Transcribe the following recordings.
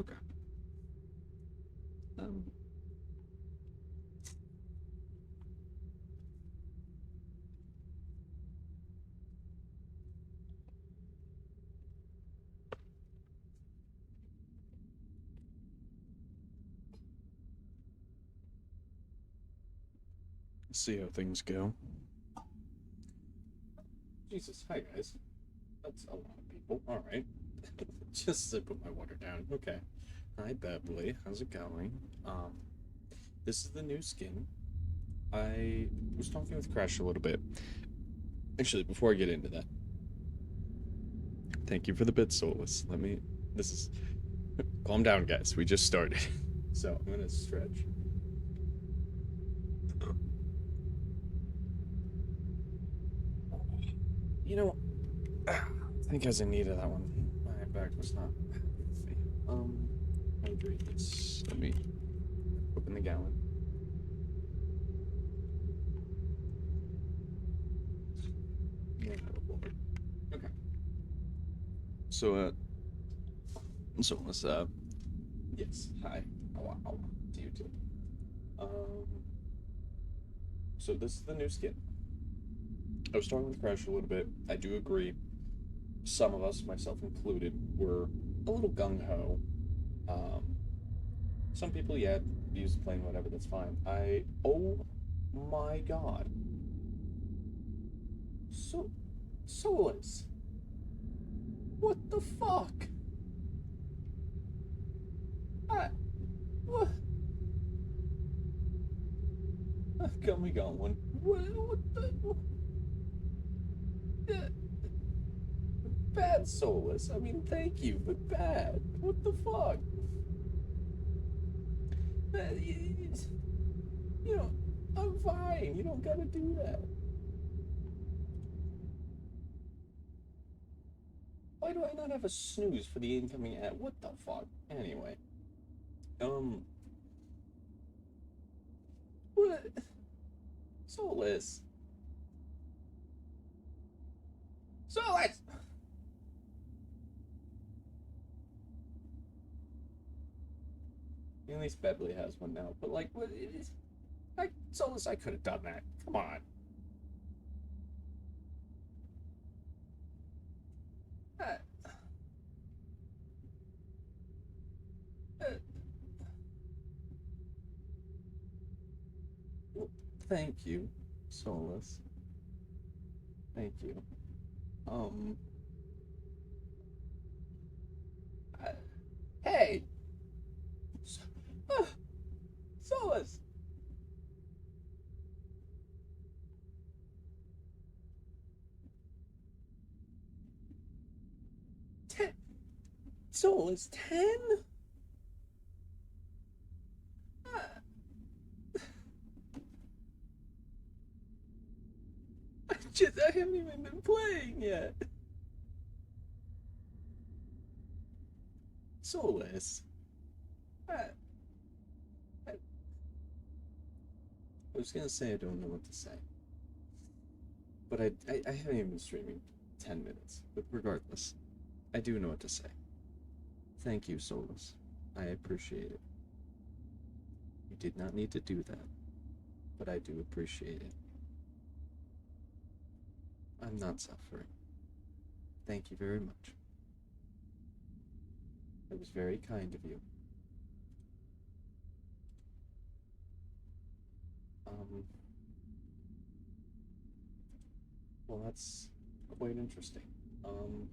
Okay. Um, see how things go. Jesus, hi guys. That's a lot of people. All right. Just as I put my water down. Okay. Hi, Beverly. How's it going? Um, this is the new skin. I was talking with Crash a little bit. Actually, before I get into that, thank you for the bit, Solus. This is. Calm down, guys. We just started. So I'm gonna stretch. You know, I think as I needed that one. My back was not healthy. Hydrate this. Let me open the gallon. Yeah, okay. So, let's, yes, hi. Ow, to you too. Um, so this is the new skin. I was talking with Crash a little bit. I do agree. Some of us, myself included, were a little gung ho. Um, some people, yeah, use the plane, whatever, that's fine. Oh my god. So, Solus, what the fuck? I, what? Got me going. What the? Bad Solus. I mean, thank you, but bad. What the fuck? You, you know, I'm fine. You don't gotta do that. Why do I not have a snooze for the incoming ad? What the fuck? Anyway, um, what? Solus. Solus! At least Beverly has one now, but like, what? Solus, I could have done that. Come on. Uh, uh, well, thank you, Solus. Thank you. Um, uh, hey, uh, Solus. Ten. Solus, 10? I haven't even been playing yet. Solus. I, I, I was gonna say I don't know what to say, but I haven't even been streaming 10 minutes. But regardless, I do know what to say. Thank you, Solus. I appreciate it. You did not need to do that, but I do appreciate it. I'm not suffering. Thank you very much. It was very kind of you. Um, well, that's quite interesting. Um,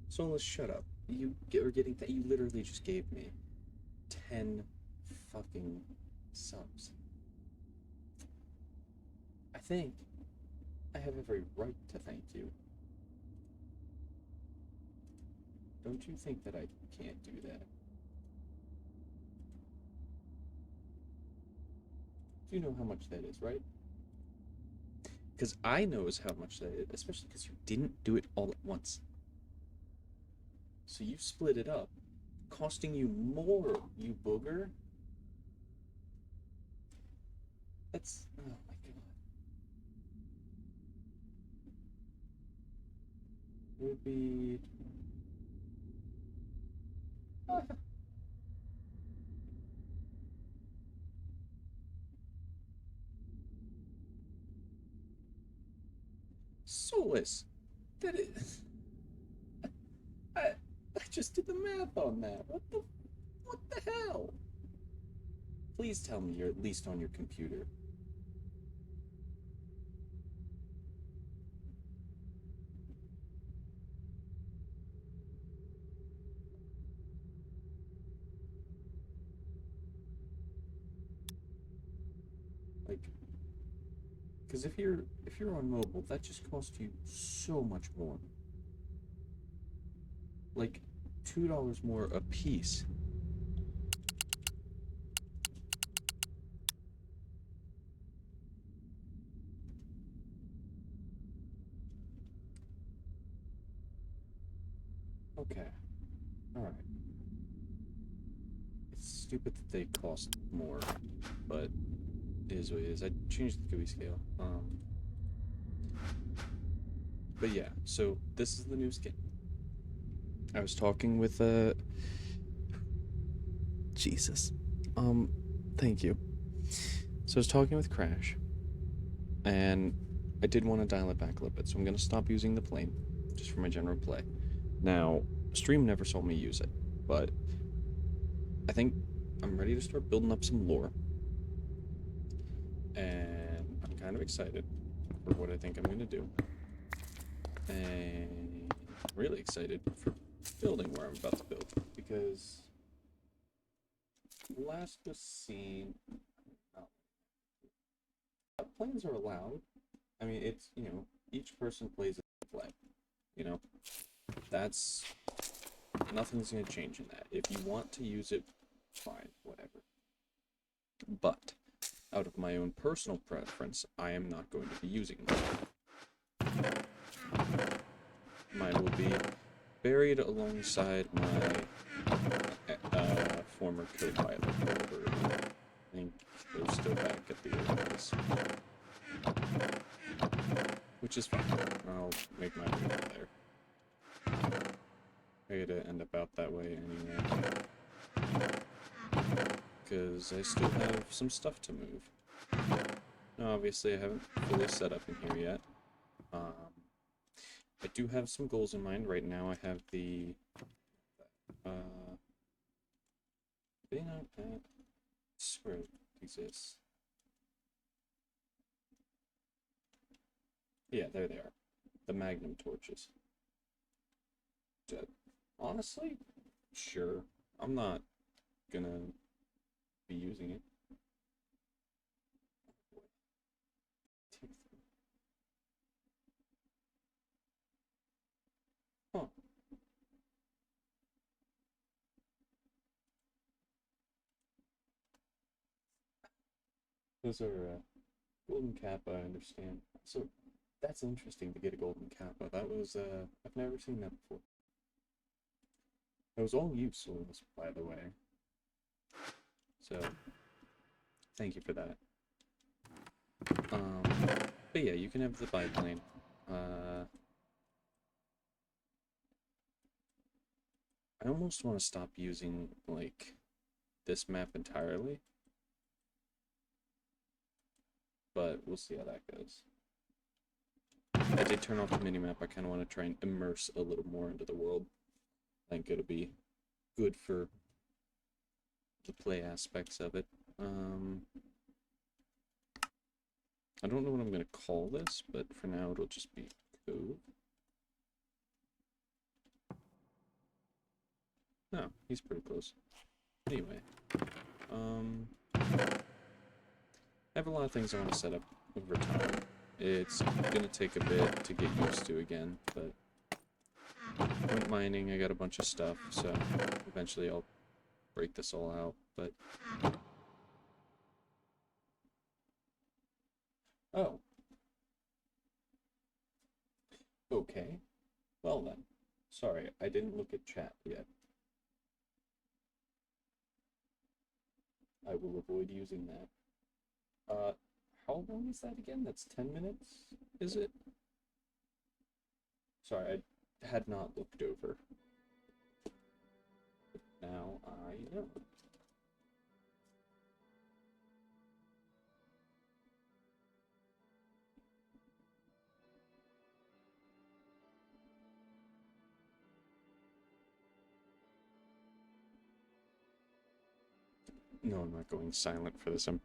Solus, shut up. Are getting that. You literally just gave me 10 fucking subs. I think I have every right to thank you. Don't you think that I can't do that? You know how much that is, right? Because I knows how much that is, especially because you didn't do it all at once. So you split it up, costing you more, you booger. That's, oh my god. It would be, Soulless. That is. I I just did the math on that. What the hell? Please tell me you're at least on your computer. Like, because if you're on mobile, that just costs you so much more. Like $2 more a piece. Okay. All right. It's stupid that they cost more, but it is what it is. I changed the GUI scale. But yeah. So this is the new skin. I was talking with Jesus. Thank you. So I was talking with Crash, and I did want to dial it back a little bit, so I'm gonna stop using the plane, just for my general play. Now, stream never saw me use it, but I think I'm ready to start building up some lore, and I'm kind of excited for what I think I'm gonna do, and really excited for building where I'm about to build, because last was seen. Planes are allowed. I mean, it's, each person plays a play. You know, that's nothing's gonna change in that. If you want to use it, fine, whatever. But out of my own personal preference, I am not going to be using mine. Mine will be buried alongside my former co-pilot. I think they're still back at the old place. Which is fine. I'll make my way over there. I gotta end up out that way anyway. Because I still have some stuff to move. Now, obviously, I haven't fully set up in here yet. I do have some goals in mind. Right now, I have the they not that swear it exists. Yeah, there they are. The Magnum torches. Honestly, sure. I'm not gonna be using it. Huh. Those are golden kappa, I understand. So that's interesting to get a golden kappa. That was I've never seen that before. It was all you souls, by the way. So thank you for that. But yeah, you can have the biplane. I almost want to stop using like this map entirely, but we'll see how that goes. I did turn off the minimap. I kind of want to try and immerse a little more into the world. I think it'll be good for the play aspects of it. I don't know what I'm going to call this, but for now it'll just be Cove. No, he's pretty close. Anyway, I have a lot of things I want to set up over time. It's gonna take a bit to get used to again, but went mining, I got a bunch of stuff, so eventually I'll break this all out, but... Oh. Okay. Well then. Sorry, I didn't look at chat yet. I will avoid using that. How long is that again? That's 10 minutes, is it? Sorry, I had not looked over. Now I know. No, I'm not going silent for this. I'm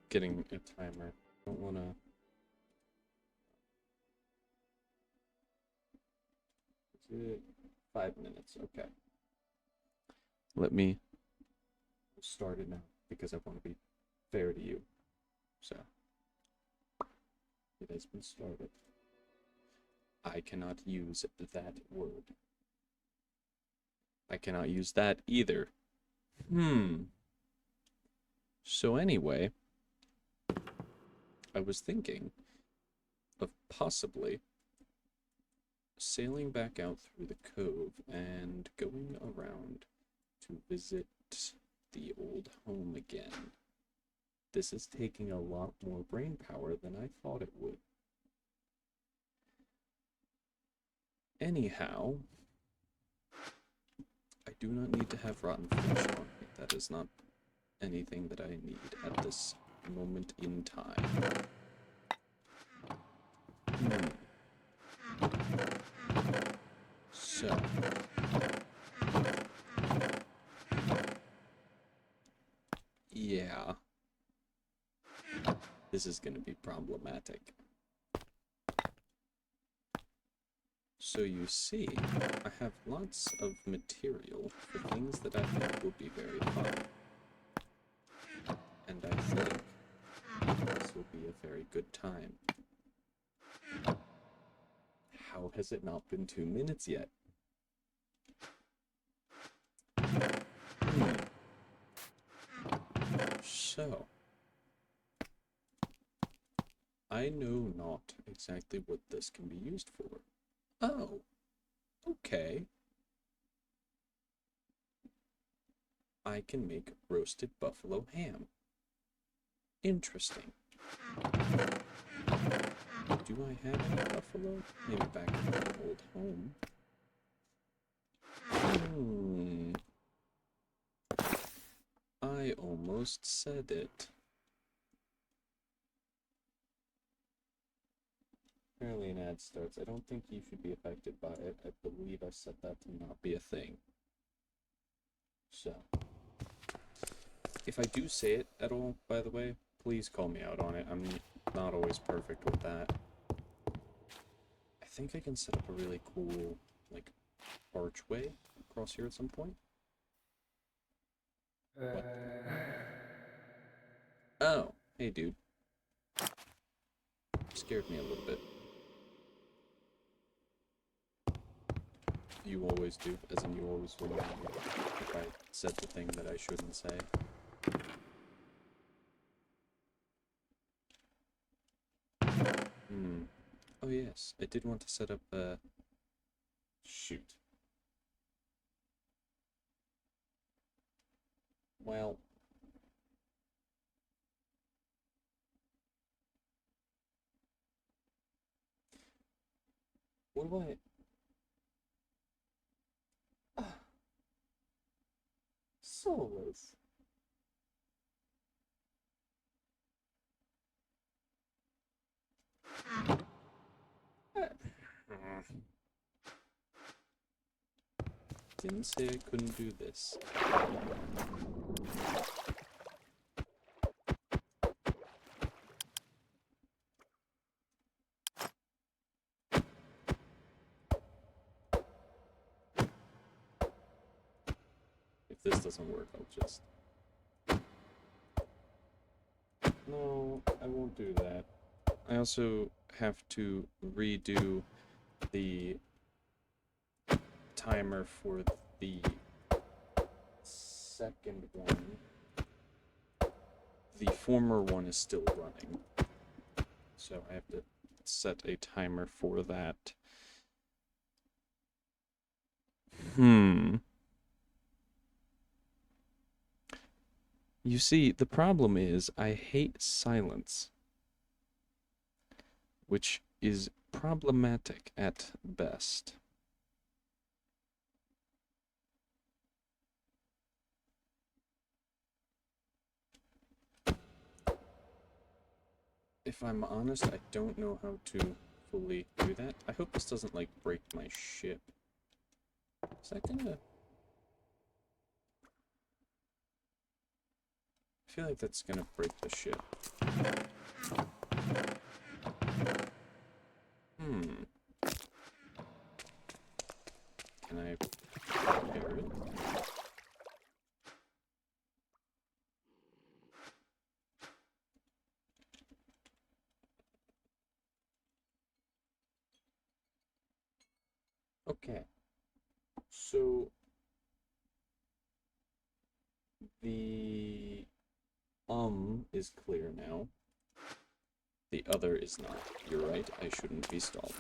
getting a timer. I don't want to... Is it 5 minutes? Okay. Let me start it now because I want to be fair to you. So, it has been started. I cannot use that word. I cannot use that either. So anyway, I was thinking of possibly sailing back out through the cove and going around to visit the old home again. This is taking a lot more brain power than I thought it would. Anyhow, I do not need to have rotten flesh on me. That is not anything that I need at this moment in time. So, yeah, this is going to be problematic. So you see, I have lots of material for things that I think will be very fun. And I think this will be a very good time. How has it not been 2 minutes yet? So, I know not exactly what this can be used for. Oh, okay. I can make roasted buffalo ham. Interesting. Do I have any buffalo? Maybe back in my old home. I almost said it. Apparently an ad starts. I don't think you should be affected by it. I believe I set that to not be a thing. So, if I do say it at all, by the way, please call me out on it. I'm not always perfect with that. I think I can set up a really cool, like, archway across here at some point. What? Oh, hey dude. Scared me a little bit. You always do, as in you always remind me if I said the thing that I shouldn't say. Oh yes, I did want to set up a... Shoot. Well... What do I... Soulless. Didn't say I couldn't do this. If this doesn't work, I'll just... No, I won't do that. I also have to redo the timer for the second one. The former one is still running, so I have to set a timer for that. You see, the problem is I hate silence, which is problematic at best. if I'm honest, I don't know how to fully do that. I hope this doesn't, like, break my ship. Is that gonna... I feel like that's gonna break the ship. Can I repair it? Okay. So the is clear now. The other is not. You're right, I shouldn't be stalling.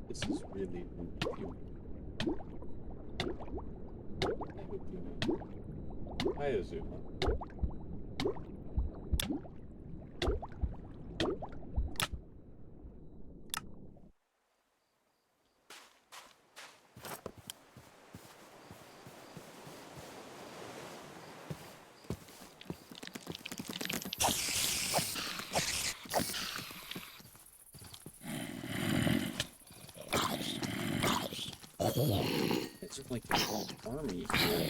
This is really rude of you. I hope you know. Hi, Azuma. It's like the whole army here.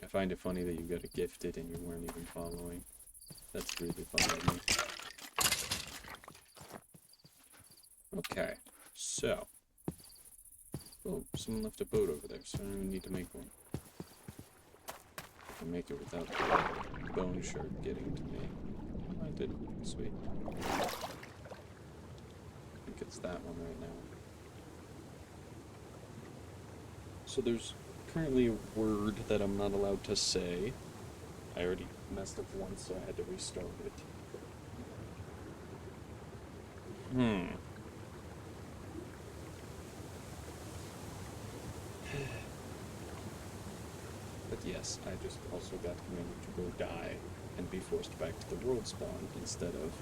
I find it funny that you got a gifted and you weren't even following. That's really funny to me. Okay, so. Oh, someone left a boat over there, so I don't even need to make one. I can make it without the bone shark getting to me. I did. Sweet. I think it's that one right now. So there's currently a word that I'm not allowed to say. I already messed up once, so I had to restart it. But yes, I just also got commanded to go die and be forced back to the world spawn instead of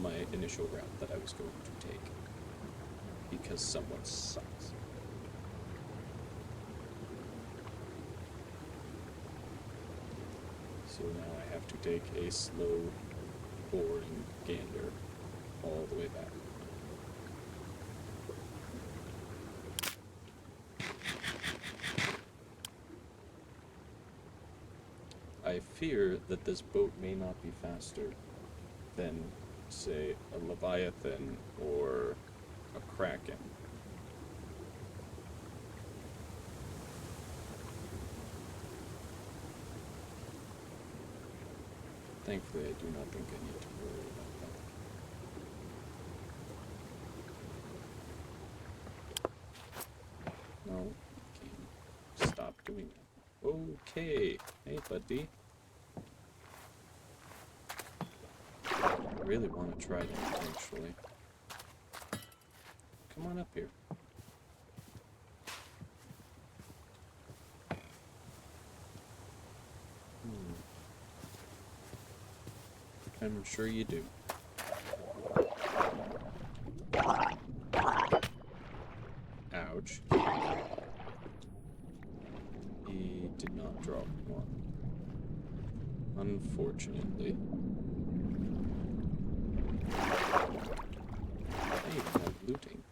my initial route that I was going to take. Because someone sucks. So now I have to take a slow, boring gander all the way back. I fear that this boat may not be faster than, say, a Leviathan or a Kraken. Thankfully, I do not think I need to worry about that. No, can't stop doing that. Okay, hey buddy. I really want to try that, actually. Come on up here. I'm sure you do. Ouch. He did not drop one. Unfortunately. I even have looting.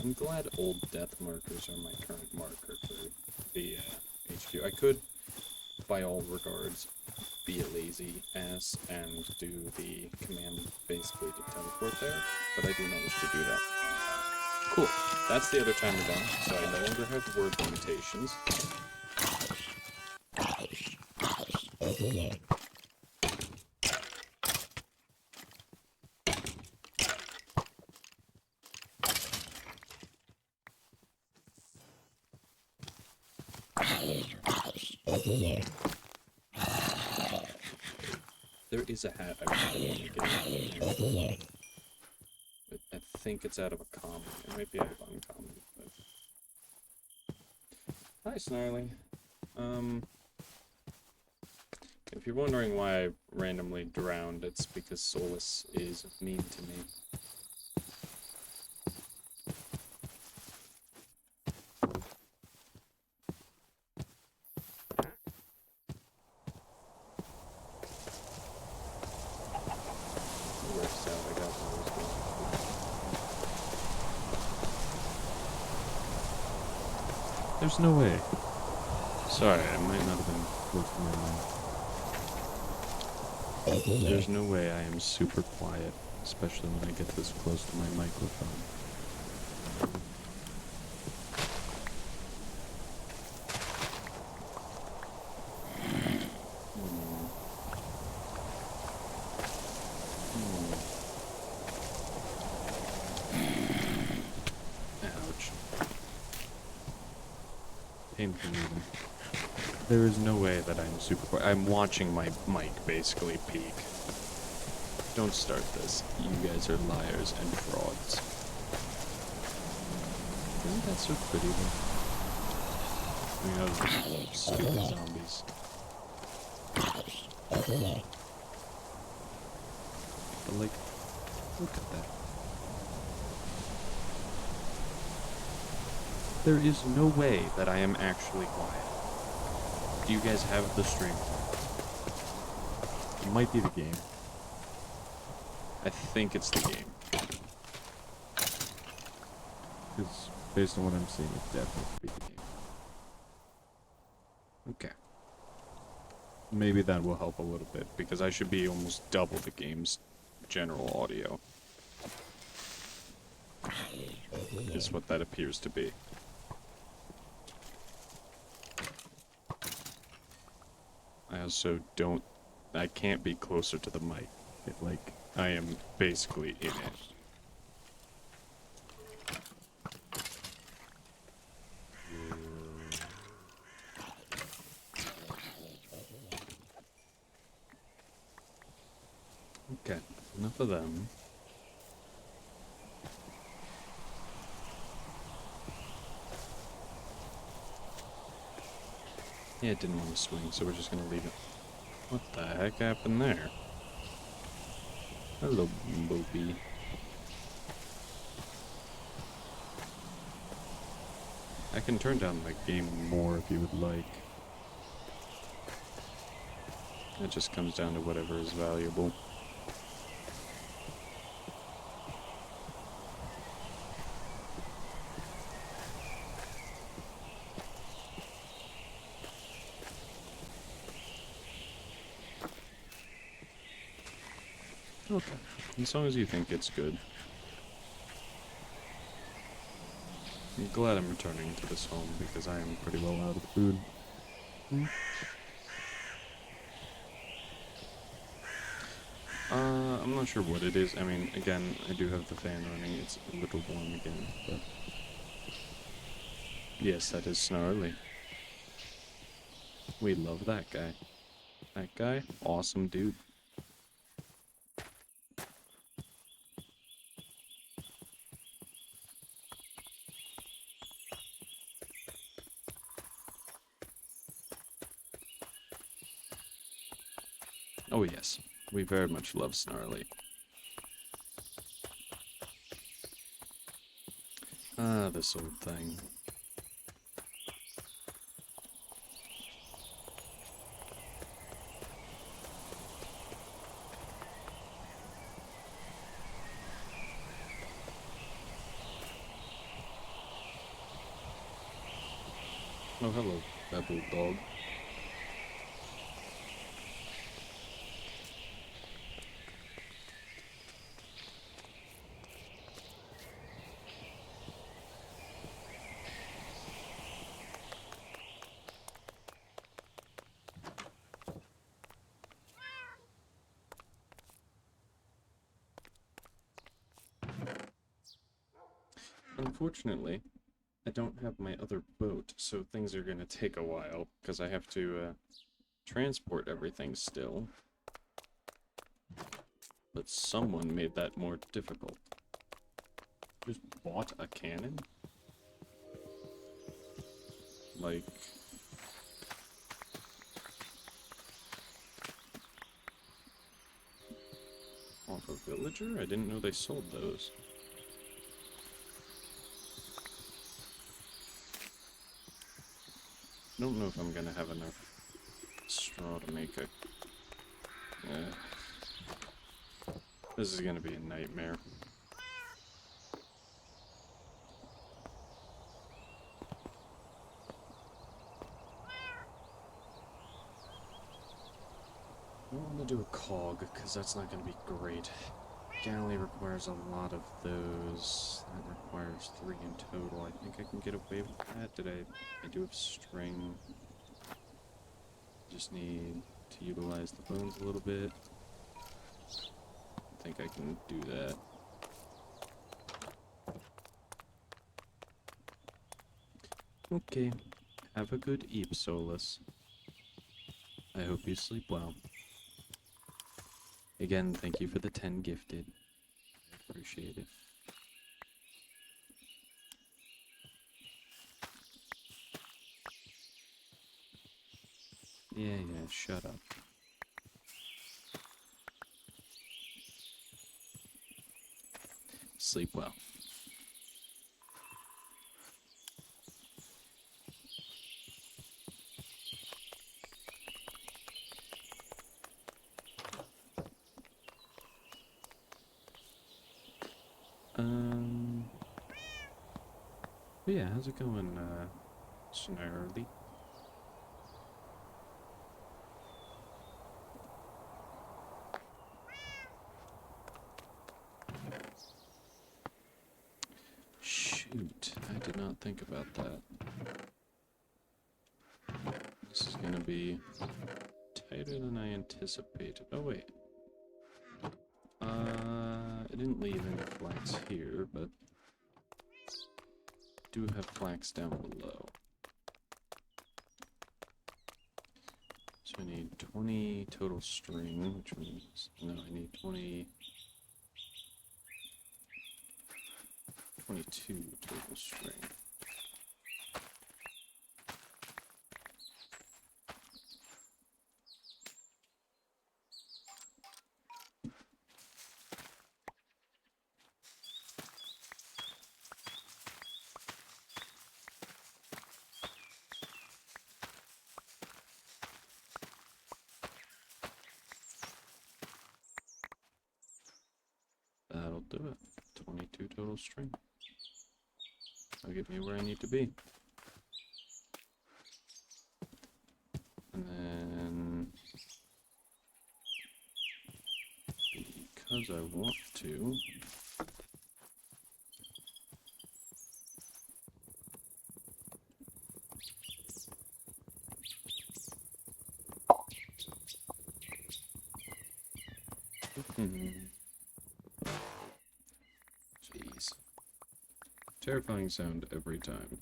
I'm glad old death markers are my current marker for the HQ. I could, by all regards, be a lazy ass and do the command basically to teleport there, but I do not wish to do that. Cool. That's the other timer done, so I no longer have word limitations. There is a hat I really want to get. I think it's out of a common. It might be out of uncommon. But... Hi, Snarly. If you're wondering why I randomly drowned, it's because Solus is mean to me. There's no way. Sorry, I might not have been close to my mic. There's no way I am super quiet, especially when I get this close to my microphone. Ouch. Painful even. There is no way that I'm super quiet. I'm watching my mic basically peak. Don't start this. You guys are liars and frauds. Isn't that so pretty though? I mean, those stupid zombies. But like, look at that. There is no way that I am actually quiet. Do you guys have the stream? It might be the game. I think it's the game. Because based on what I'm seeing, it definitely be the game. Okay. Maybe that will help a little bit, because I should be almost double the game's general audio. Is what that appears to be. I also I can't be closer to the mic. Like, I am basically in it. Okay, enough of them. Yeah, it didn't want to swing, so we're just gonna leave it. What the heck happened there? Hello, Bobby. I can turn down the game more if you would like. It just comes down to whatever is valuable. Okay, as long as you think it's good. I'm glad I'm returning to this home because I am pretty well out of food. I'm not sure what it is. I mean, again, I do have the fan running. It's a little warm again, but... Yes, that is Snarly. We love that guy. That guy? Awesome dude. Oh yes, we very much love Snarly. Ah, this old thing. Oh, hello, Pebble Dog. Unfortunately, I don't have my other boat, so things are gonna take a while, because I have to, transport everything still. But someone made that more difficult. Just bought a cannon? Like... off a villager? I didn't know they sold those. I don't know if I'm gonna have enough straw to make a... this is gonna be a nightmare. I don't want to do a cog, because that's not going to be great. Galley requires a lot of those. That requires 3 in total. I think I can get away with that. I do have string. Just need to utilize the bones a little bit. I think I can do that. Okay. Have a good eep, Solus. I hope you sleep well. Again, thank you for the 10 gifted. I appreciate it. Yeah, shut up. Sleep well. But yeah, how's it going, Snarly? Shoot, I did not think about that. This is gonna be tighter than I anticipated. Oh, wait. I didn't leave any flax here, but do have flax down below. So I need 20 total string, which means, no, I need 22 total string. That'll do it. 22 total string. That'll get me where I need to be. And then, because I want to, jeez. Terrifying sound every time.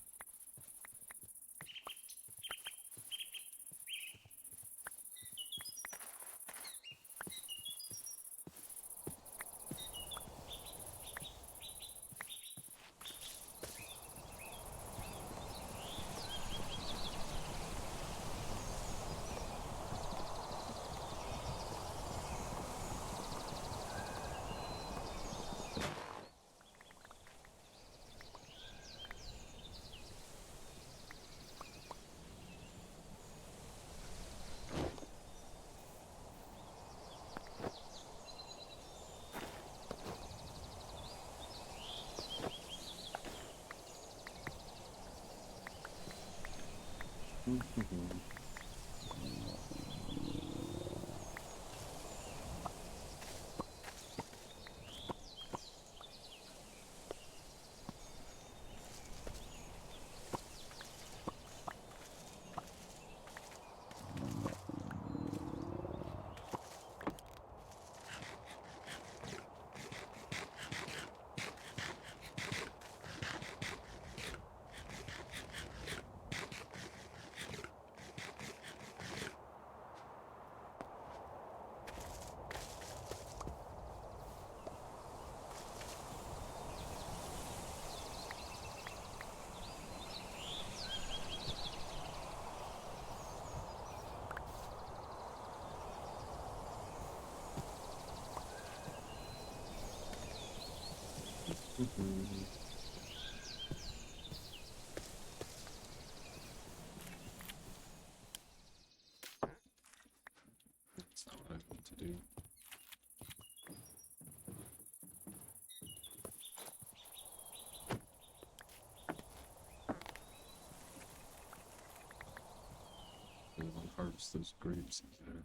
toss those grapes in there.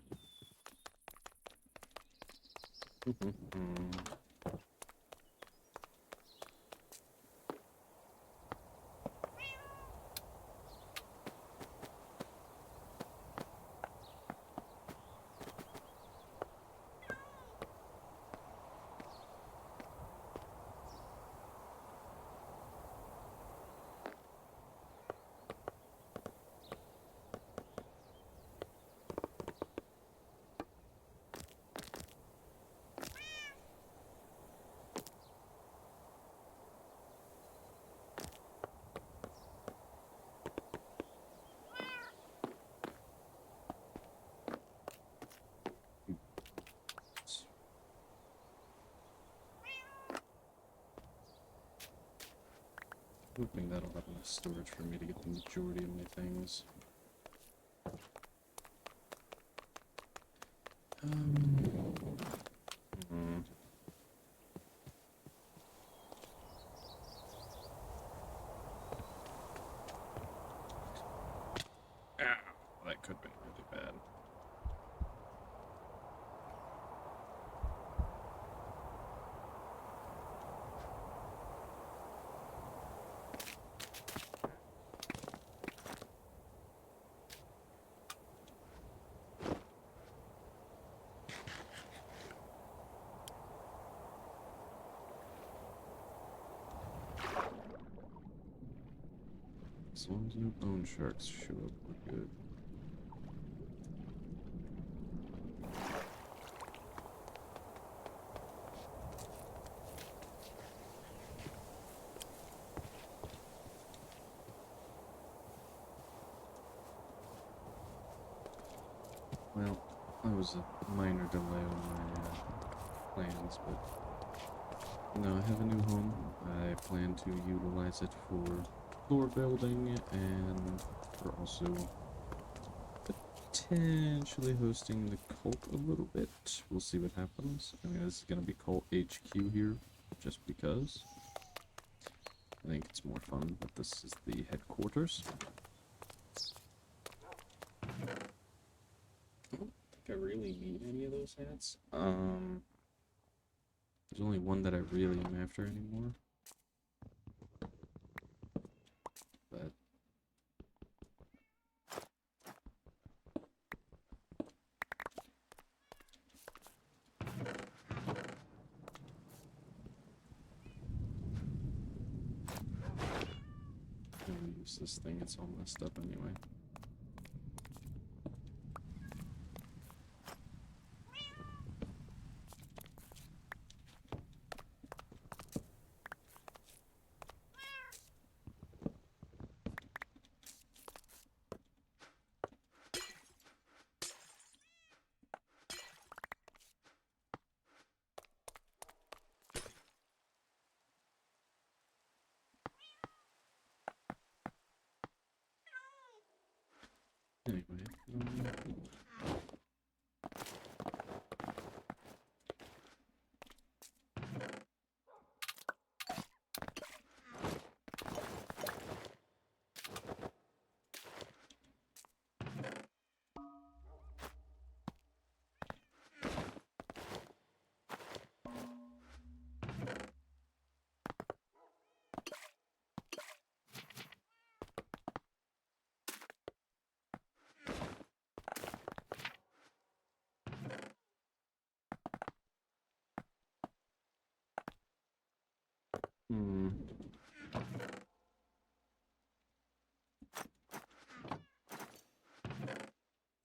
Hoping that'll have enough storage for me to get the majority of my things. Ow, that could have been really bad. As long as no bone sharks show up, we're good. Well, that was a minor delay on my plans, but no, I have a new home. I plan to utilize it for floor building and for also potentially hosting the cult a little bit. We'll see what happens. I mean, this is going to be cult HQ here, just because. I think it's more fun that this is the headquarters. I don't think I really need any of those hats. There's only one that I really am after anymore. But I'm gonna use this thing, it's all messed up anyway. Anyway,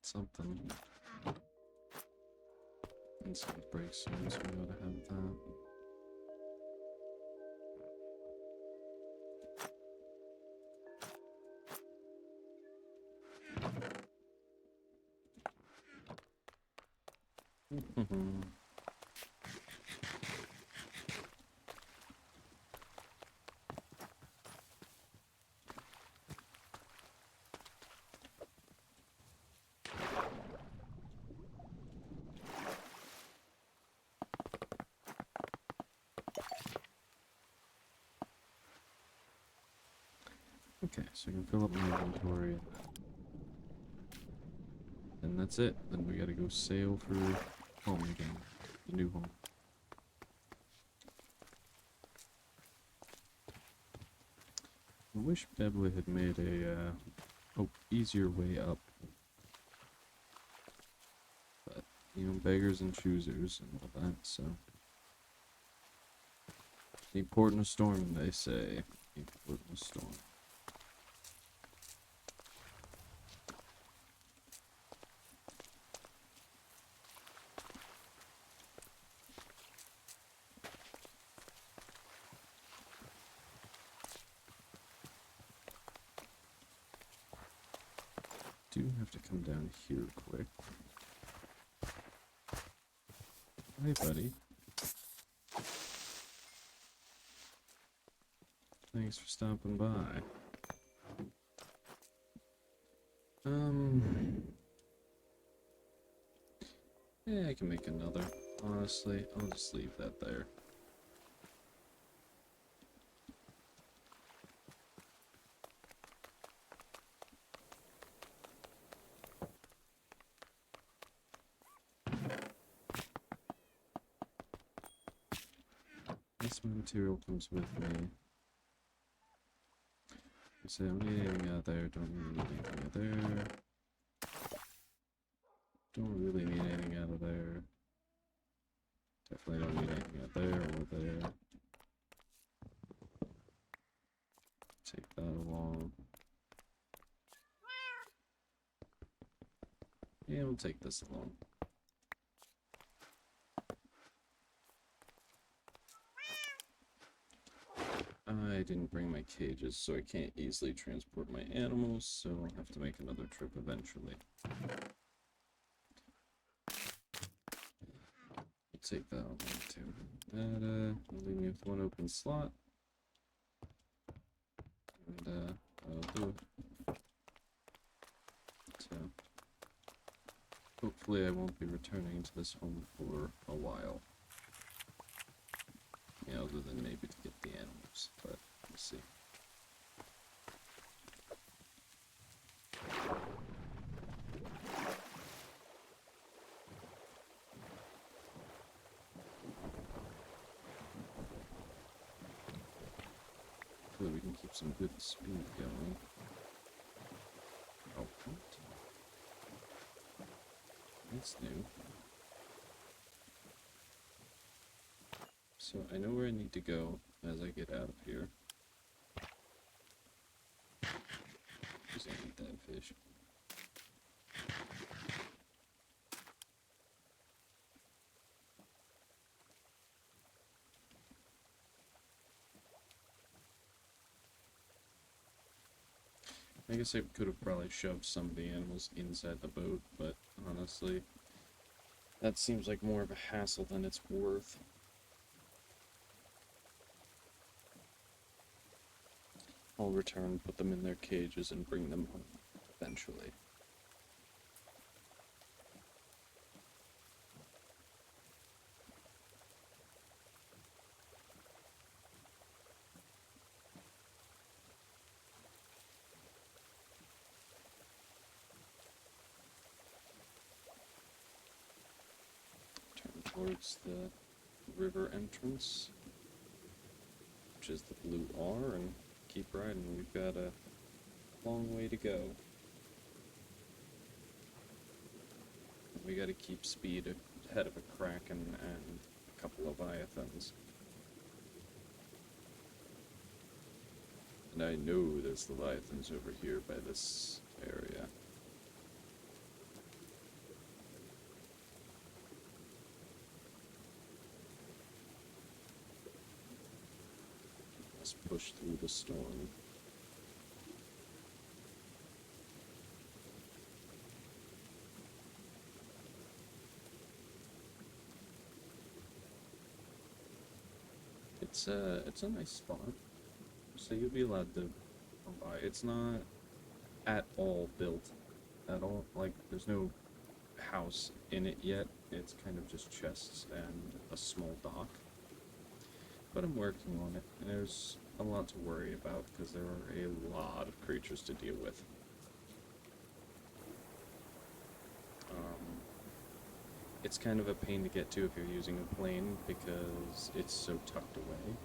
something. It's gonna break soon, so we gotta have that. Okay, so I can fill up my inventory. then that's it. Then we gotta go sail for home again. The new home. I wish Beverly had made a easier way up. But, you know, beggars and choosers and all that, so. The port in a storm, they say. The port in a storm. Do have to come down here quick. Hey, buddy. Thanks for stopping by. Yeah, I can make another. Honestly, I'll just leave that there. This material comes with me. So I don't need anything out there, don't really need anything out there. Don't really need anything out of there. Definitely don't need anything out there or there. Take that along. Yeah, we'll take this along. I didn't bring my cages, so I can't easily transport my animals, so I'll have to make another trip eventually. I'll take that along too. That, will leave me with one open slot. And, I'll do it. So, hopefully I won't be returning to this home for a while. Yeah, other than maybe to get the animals, but we'll see. Hopefully we can keep some good speed going. Oh, what? That's new. So I know where I need to go as I get out of here. Because I need that fish. I guess I could have probably shoved some of the animals inside the boat, but honestly, that seems like more of a hassle than it's worth. I'll return, put them in their cages, and bring them home eventually. Turn towards the river entrance, which is the blue R, and keep riding. We've got a long way to go. We gotta keep speed ahead of a kraken and a couple of leviathans. And I know there's leviathans over here by this area. Let's push through the storm. It's a nice spot, so you'll be allowed to come by. It's not at all built at all. Like, there's no house in it yet. It's kind of just chests and a small dock. But I'm working on it, and there's a lot to worry about because there are a lot of creatures to deal with. it's kind of a pain to get to if you're using a plane because it's so tucked away.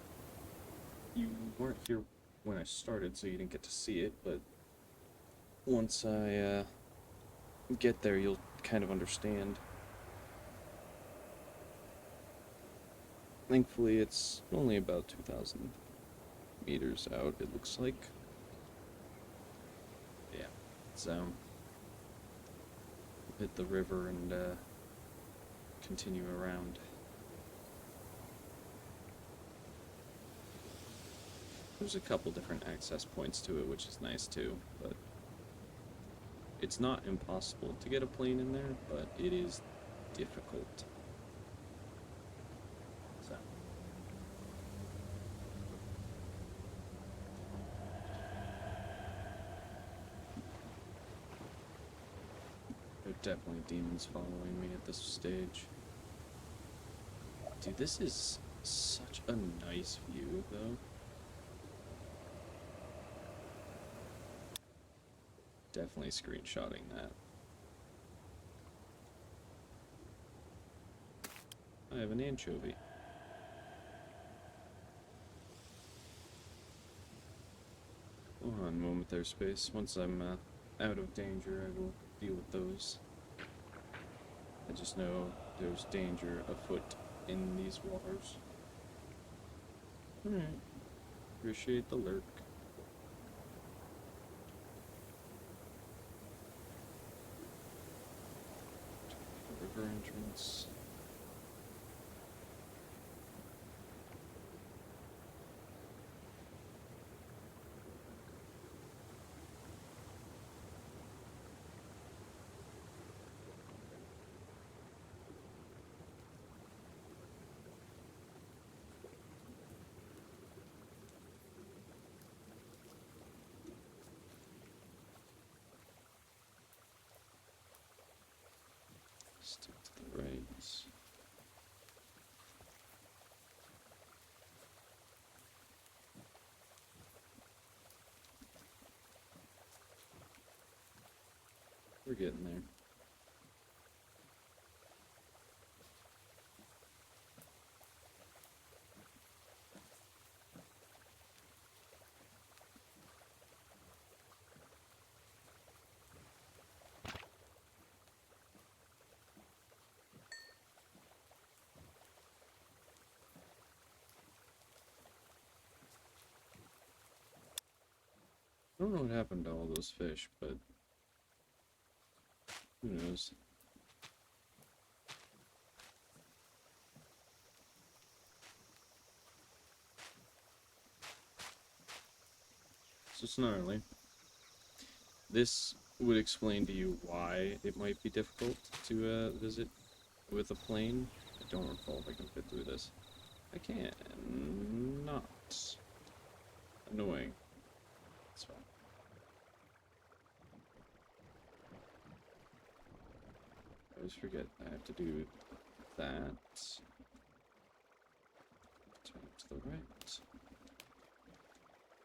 You weren't here when I started, so you didn't get to see it, but once I get there, you'll kind of understand. Thankfully, it's only about 2,000 meters out, it looks like. Yeah, so hit the river and continue around. There's a couple different access points to it, which is nice too, but it's not impossible to get a plane in there, but it is difficult. So. There are definitely demons following me at this stage. Dude, this is such a nice view, though. Definitely screenshotting that. I have an anchovy. One moment there, Space. Once I'm out of danger, I will deal with those. I just know there's danger afoot in these waters. Alright. Appreciate the lurk. River entrance. Stick to the right. We're getting there. I don't know what happened to all those fish, but who knows? So Snarly, this would explain to you why it might be difficult to visit with a plane. I don't recall if I can fit through this. I can not. Annoying. That's fine. I always forget I have to do that. Turn to the right.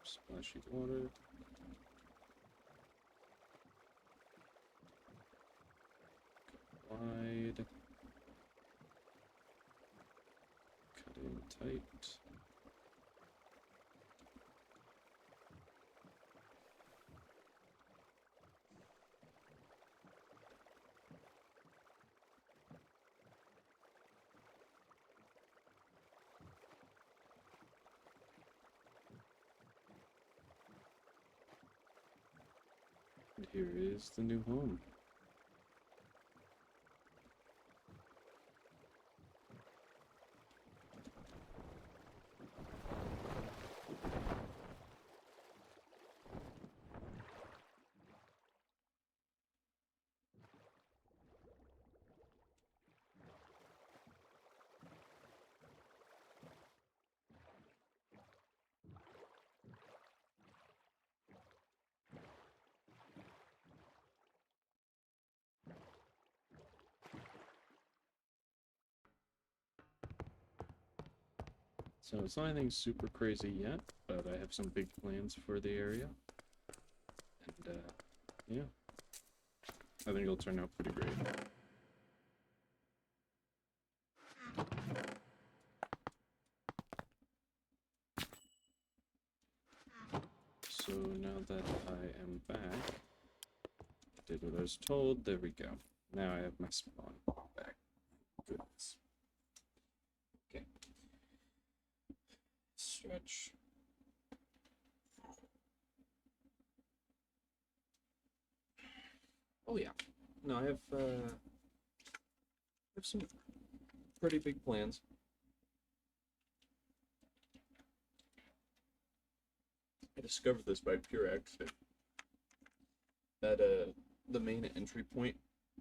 Splashy water. Wide. Cut in tight. And here is the new home. So it's not anything super crazy yet, but I have some big plans for the area. And yeah, I think it'll turn out pretty great. So now that I am back, did what I was told, there we go. Now I have my spawn back. Goodness. Okay. Stretch. Oh yeah. No, I have some pretty big plans. I discovered this by pure accident. That the main entry point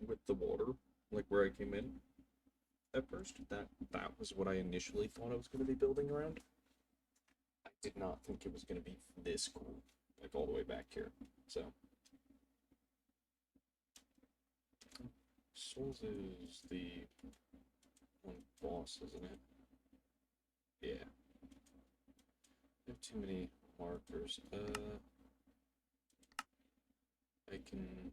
with the water, like where I came in at first, that was what I initially thought I was going to be building around. I did not think it was going to be this cool, like all the way back here. So Souls is the one boss, isn't it? Yeah. I have too many markers. I can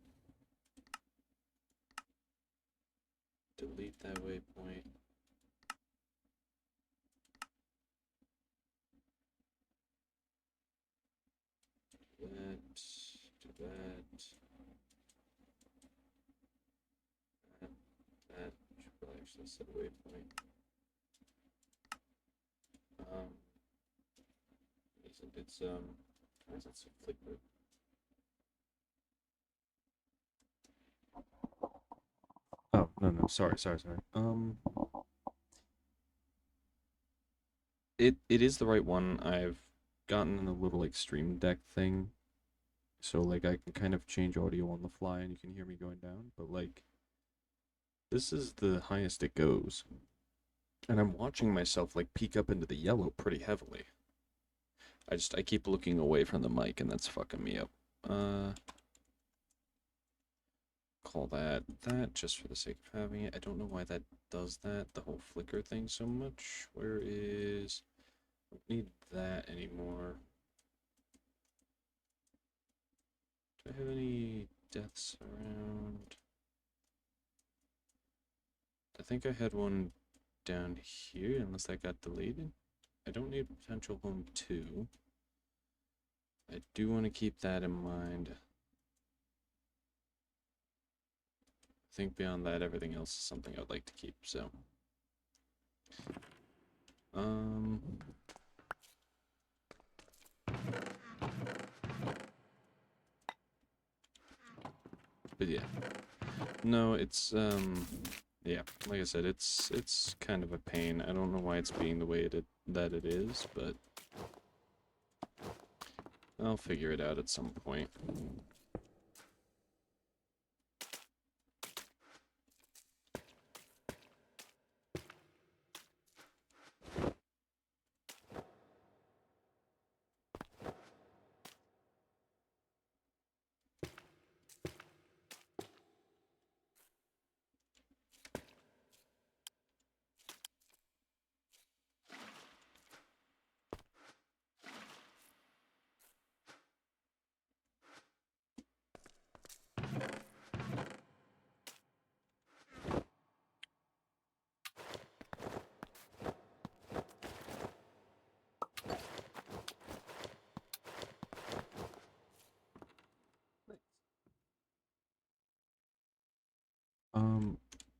delete that waypoint. Do that. That should probably actually set a waypoint. It's why is it so flickered? Oh, no, sorry. It is the right one. I've gotten a little like stream deck thing. So like I can kind of change audio on the fly and you can hear me going down, but like this is the highest it goes. And I'm watching myself like peek up into the yellow pretty heavily. I keep looking away from the mic and that's fucking me up. Call that just for the sake of having it. I don't know why that does that, the whole flicker thing so much. Where is... I don't need that anymore. Do I have any deaths around? I think I had one down here, unless that got deleted. I don't need potential home 2. I do want to keep that in mind. I think beyond that, everything else is something I'd like to keep, so. But yeah. No, it's, yeah, like I said, it's kind of a pain. I don't know why it's being the way that it is, but I'll figure it out at some point.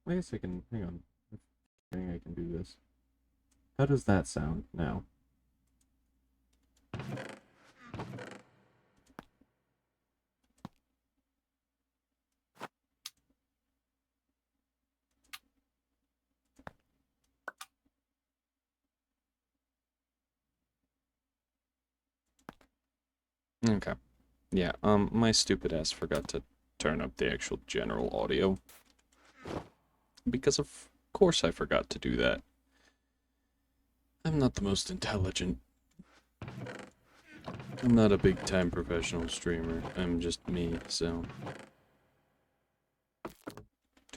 I guess I can, hang on. I think I can do this. How does that sound now? Okay. Yeah, my stupid ass forgot to turn up the actual general audio. Because of course I forgot to do that. I'm not the most intelligent. I'm not a big-time professional streamer. I'm just me, so...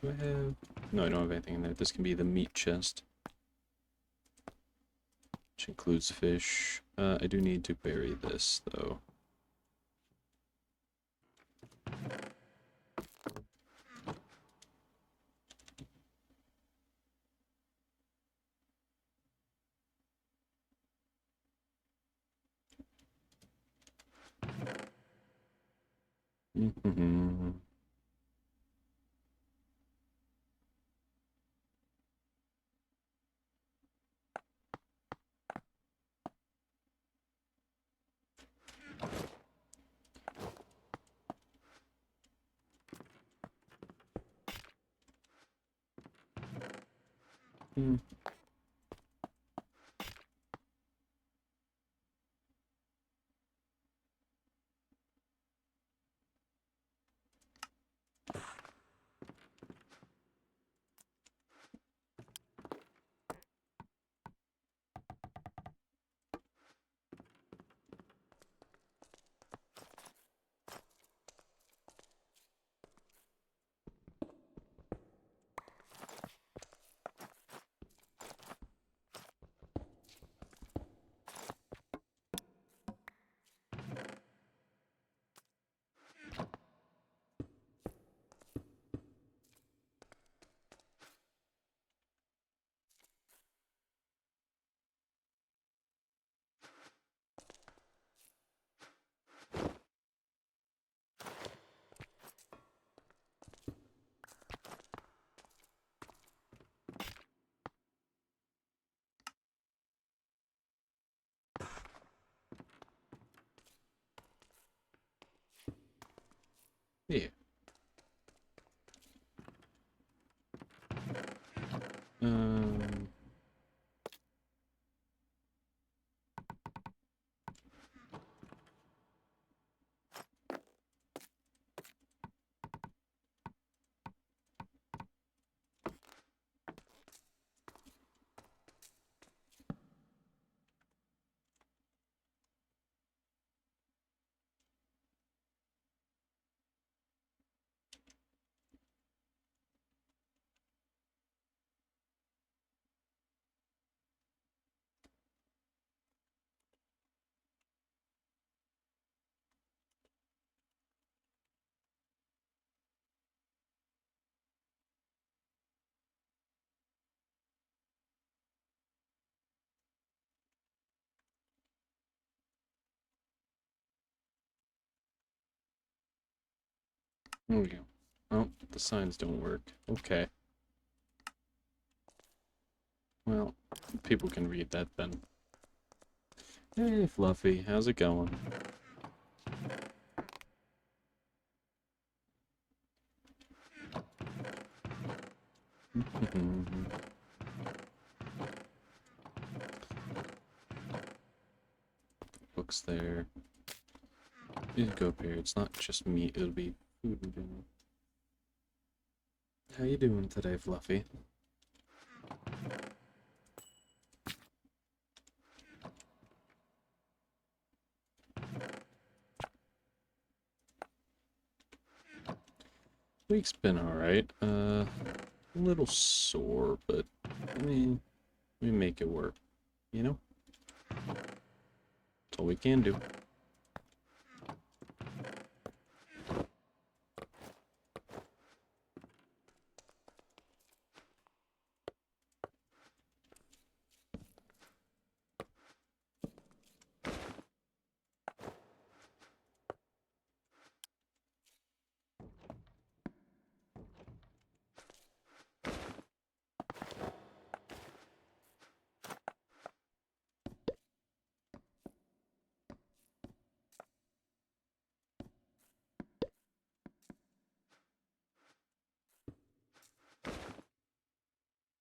Do I have... No, I don't have anything in there. This can be the meat chest. Which includes fish. I do need to bury this, though. Mm-hmm. Mm. Yeah. Um. There we go. Oh, the signs don't work. Okay. Well, people can read that then. Hey, Fluffy, how's it going? Books there. You can go up here. It's not just meat, it'll be food in general. How you doing today, Fluffy? Week's been alright. A little sore, but I mean, we make it work, you know? That's all we can do.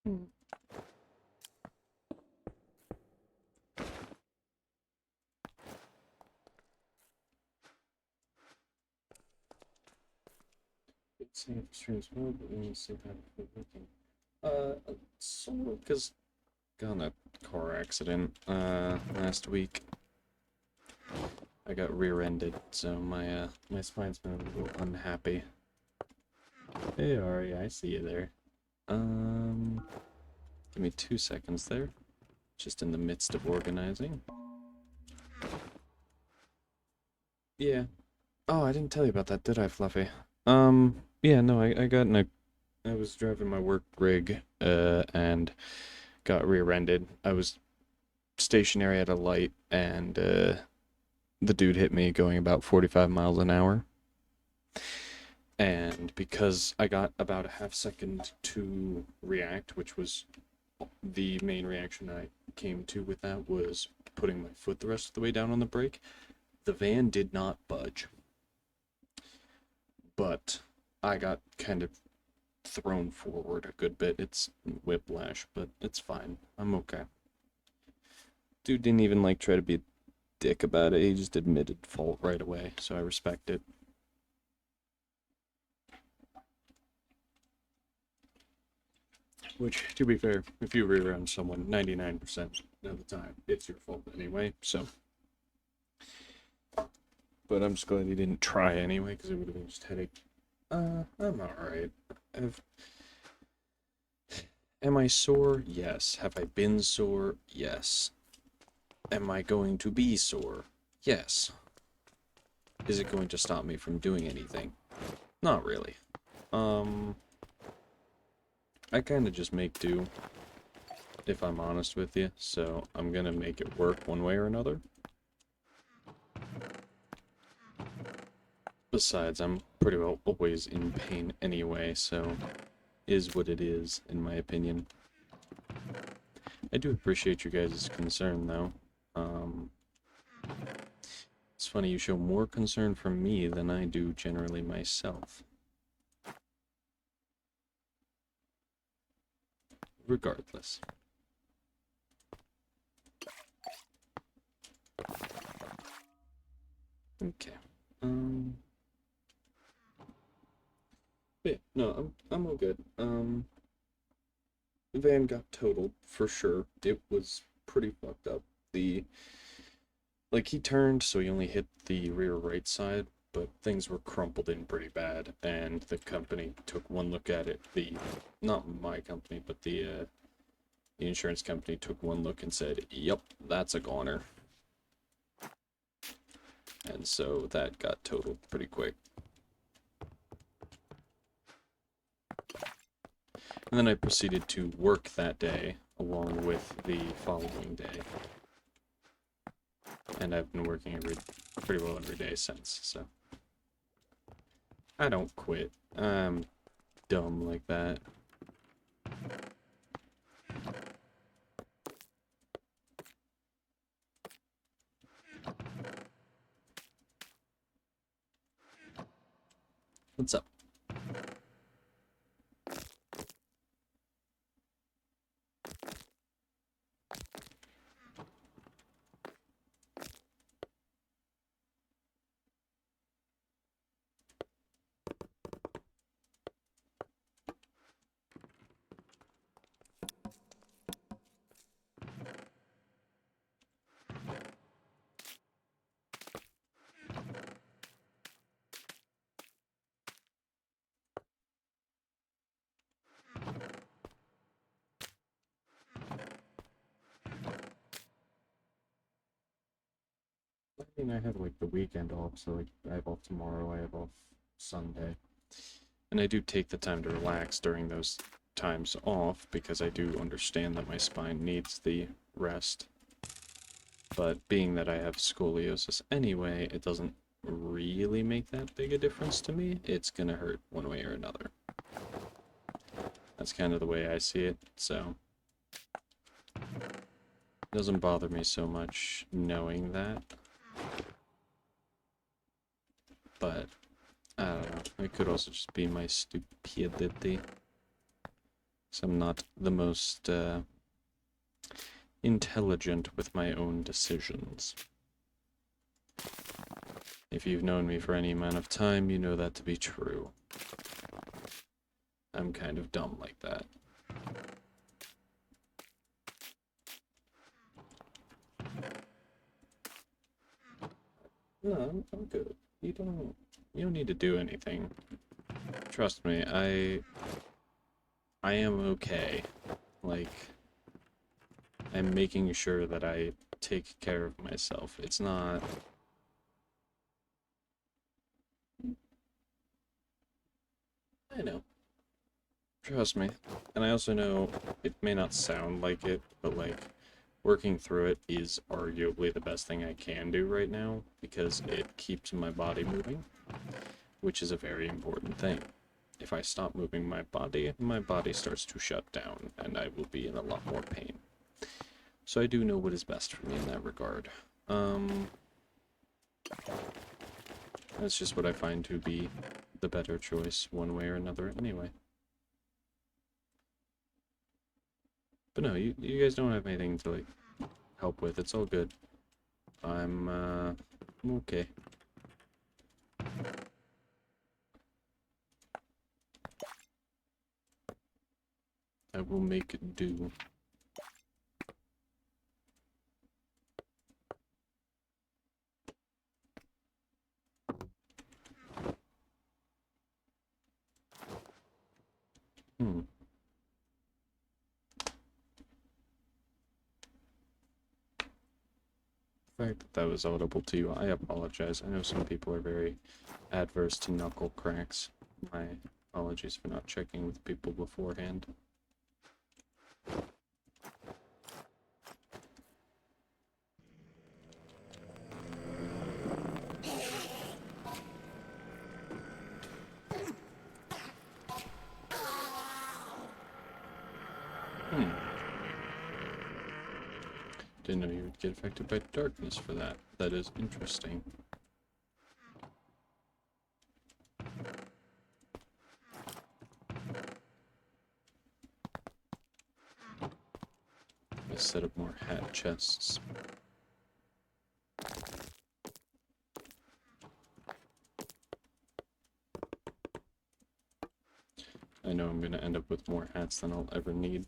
Hmm. It's safe streams well, but we need to see how it's working. Sort of, because got in a car accident, last week. I got rear-ended, so my spine's been a little unhappy. Hey, Ari, I see you there. Give me 2 seconds there. Just in the midst of organizing. Yeah. Oh, I didn't tell you about that, did I, Fluffy? Yeah, no, I got in a... I was driving my work rig, and got rear-ended. I was stationary at a light, and, the dude hit me going about 45 miles an hour. And because I got about a half second to react, which was the main reaction I came to with that, was putting my foot the rest of the way down on the brake, the van did not budge. But I got kind of thrown forward a good bit. It's whiplash, but it's fine. I'm okay. Dude didn't even like try to be a dick about it. He just admitted fault right away, so I respect it. Which, to be fair, if you rear end someone 99% of the time, it's your fault anyway, so. But I'm just glad he didn't try anyway, because it would have been just headache. I'm alright. Am I sore? Yes. Have I been sore? Yes. Am I going to be sore? Yes. Is it going to stop me from doing anything? Not really. I kind of just make do, if I'm honest with you, so I'm gonna make it work one way or another. Besides, I'm pretty well always in pain anyway, so is what it is, in my opinion. I do appreciate your guys' concern, though. It's funny, you show more concern for me than I do generally myself. Regardless. Okay. Yeah, no, I'm all good. The van got totaled for sure. It was pretty fucked up. Like he turned, so he only hit the rear right side, but things were crumpled in pretty bad, and the company took one look at it. Not my company, but the insurance company took one look and said, "Yep, that's a goner." And so that got totaled pretty quick. And then I proceeded to work that day along with the following day. And I've been working pretty well every day since, so. I don't quit. I'm dumb like that. What's up? I mean, I have like the weekend off, so like I have off tomorrow, I have off Sunday. And I do take the time to relax during those times off because I do understand that my spine needs the rest. But being that I have scoliosis anyway, it doesn't really make that big a difference to me. It's gonna hurt one way or another. That's kind of the way I see it, so it doesn't bother me so much knowing that. But I don't know. It could also just be my stupidity. So I'm not the most intelligent with my own decisions. If you've known me for any amount of time, you know that to be true. I'm kind of dumb like that. No, I'm good. You don't need to do anything. Trust me, I am okay. Like, I'm making sure that I take care of myself. It's not... I know. Trust me. And I also know it may not sound like it, but like, working through it is arguably the best thing I can do right now, because it keeps my body moving, which is a very important thing. If I stop moving my body starts to shut down, and I will be in a lot more pain. So I do know what is best for me in that regard. That's just what I find to be the better choice, one way or another, anyway. But no, you guys don't have anything to, like, help with. It's all good. I'm okay. I will make do. The fact that that was audible to you, I apologize. I know some people are very adverse to knuckle cracks. My apologies for not checking with people beforehand. Didn't know you would get affected by darkness for that. That is interesting. Let's set up more hat chests. I know I'm gonna end up with more hats than I'll ever need.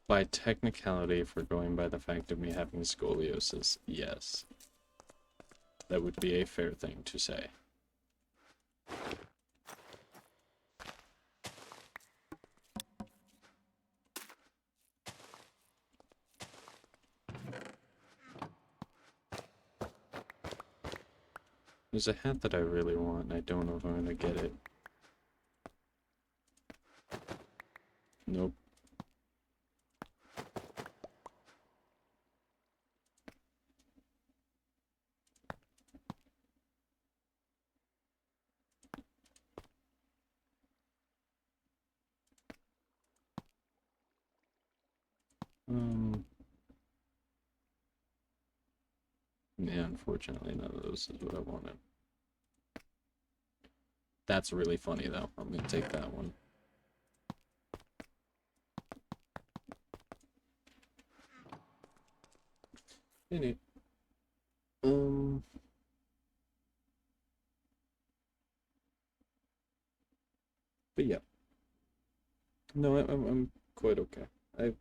By technicality, if we're going by the fact of me having scoliosis, yes. That would be a fair thing to say. There's a hat that I really want, and I don't know if I'm gonna get it. Nope. Yeah, unfortunately, none of those is what I wanted. That's really funny, though. I'm gonna take that one. Neat. But yeah. No, I'm quite okay. I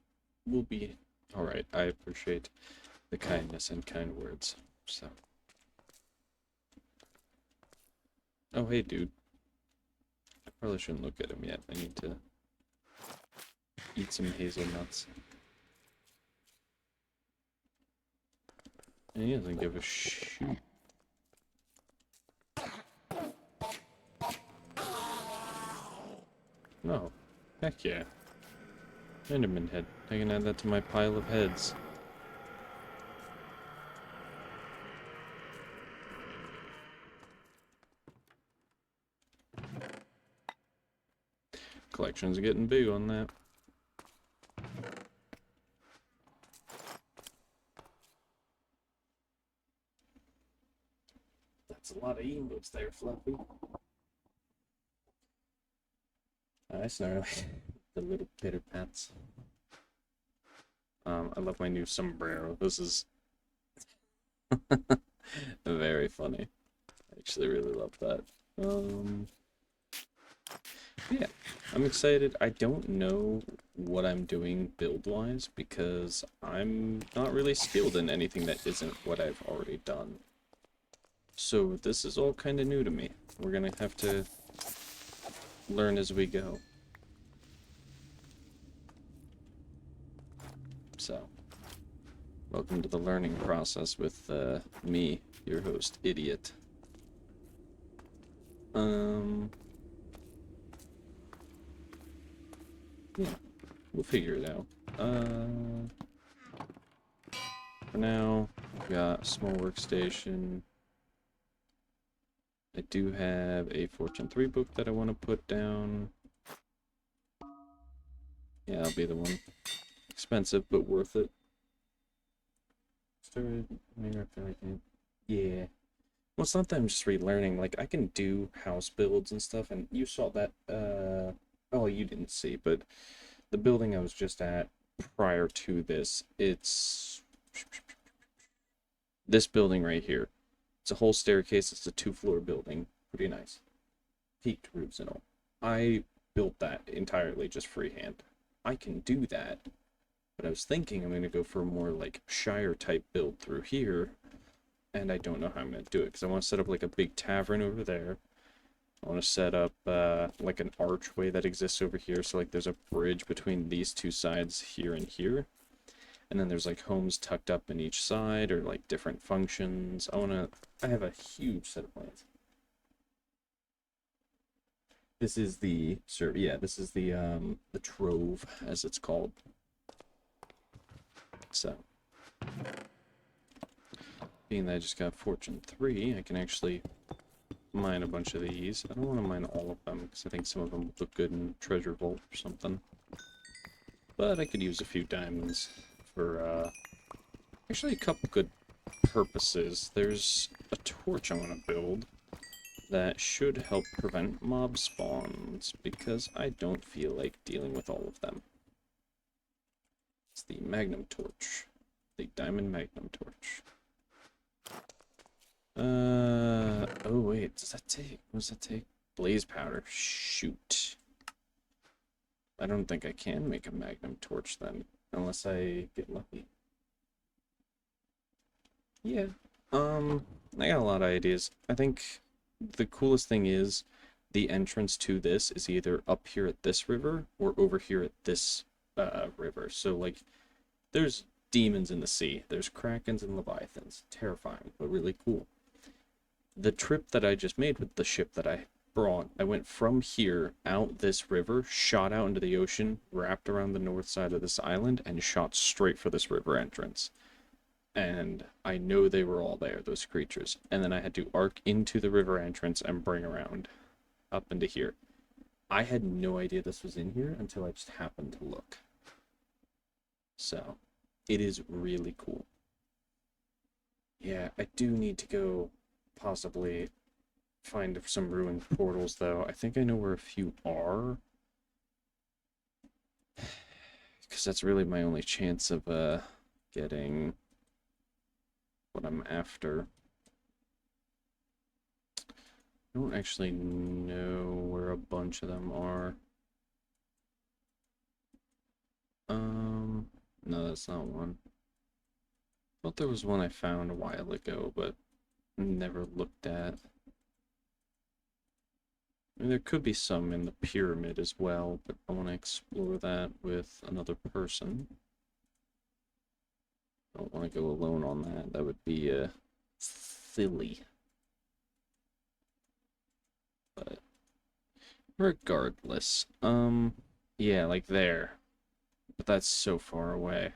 will be alright. I appreciate the kindness and kind words, so. Oh, hey, dude. I probably shouldn't look at him yet. I need to eat some hazelnuts. And he doesn't give a shoot. No. Heck yeah. Enderman head. I can add that to my pile of heads. Collection's getting big on that. That's a lot of emotes there, Fluffy. I snarl. The little pitter pats. I love my new sombrero. This is very funny. I actually really love that. Yeah, I'm excited. I don't know what I'm doing build-wise because I'm not really skilled in anything that isn't what I've already done. So this is all kind of new to me. We're gonna have to learn as we go. So, welcome to the learning process with me, your host, Idiot. Yeah, we'll figure it out. now, we got a small workstation. I do have a Fortune 3 book that I want to put down. Yeah, I'll be the one. Expensive, but worth it. Started, yeah. Well, it's not that I'm just relearning. Like, I can do house builds and stuff, and you saw that, oh, you didn't see, but the building I was just at prior to this, it's this building right here. It's a whole staircase. It's a 2-floor building. Pretty nice. Peaked roofs and all. I built that entirely just freehand. I can do that, but I was thinking I'm going to go for a more like Shire type build through here, and I don't know how I'm going to do it because I want to set up like a big tavern over there. I want to set up like an archway that exists over here, so like there's a bridge between these two sides here and here. And then there's like homes tucked up in each side or like different functions. I have a huge set of plans. This is the the trove as it's called. So being that I just got Fortune 3, I can actually mine a bunch of these. I don't want to mine all of them because I think some of them look good in Treasure Vault or something. But I could use a few diamonds for actually a couple good purposes. There's a torch I want to build that should help prevent mob spawns because I don't feel like dealing with all of them. It's the Magnum Torch. The Diamond Magnum Torch. Oh wait, does that take, what does that take? Blaze powder, shoot. I don't think I can make a Magnum Torch then, unless I get lucky. Yeah, I got a lot of ideas. I think the coolest thing is the entrance to this is either up here at this river or over here at this river. So like there's demons in the sea, there's krakens and leviathans. Terrifying, but really cool. The trip that I just made with the ship that I brought, I went from here out this river, shot out into the ocean, wrapped around the north side of this island, and shot straight for this river entrance. And I know they were all there, those creatures. And then I had to arc into the river entrance and bring around up into here. I had no idea this was in here until I just happened to look. So, it is really cool. Yeah, I do need to go possibly find some ruined portals, though. I think I know where a few are. Because that's really my only chance of getting what I'm after. I don't actually know where a bunch of them are. No, that's not one. I thought there was one I found a while ago, but never looked at. I mean, there could be some in the pyramid as well, but I want to explore that with another person. I don't want to go alone on that. That would be silly. But regardless, yeah, like there. But that's so far away.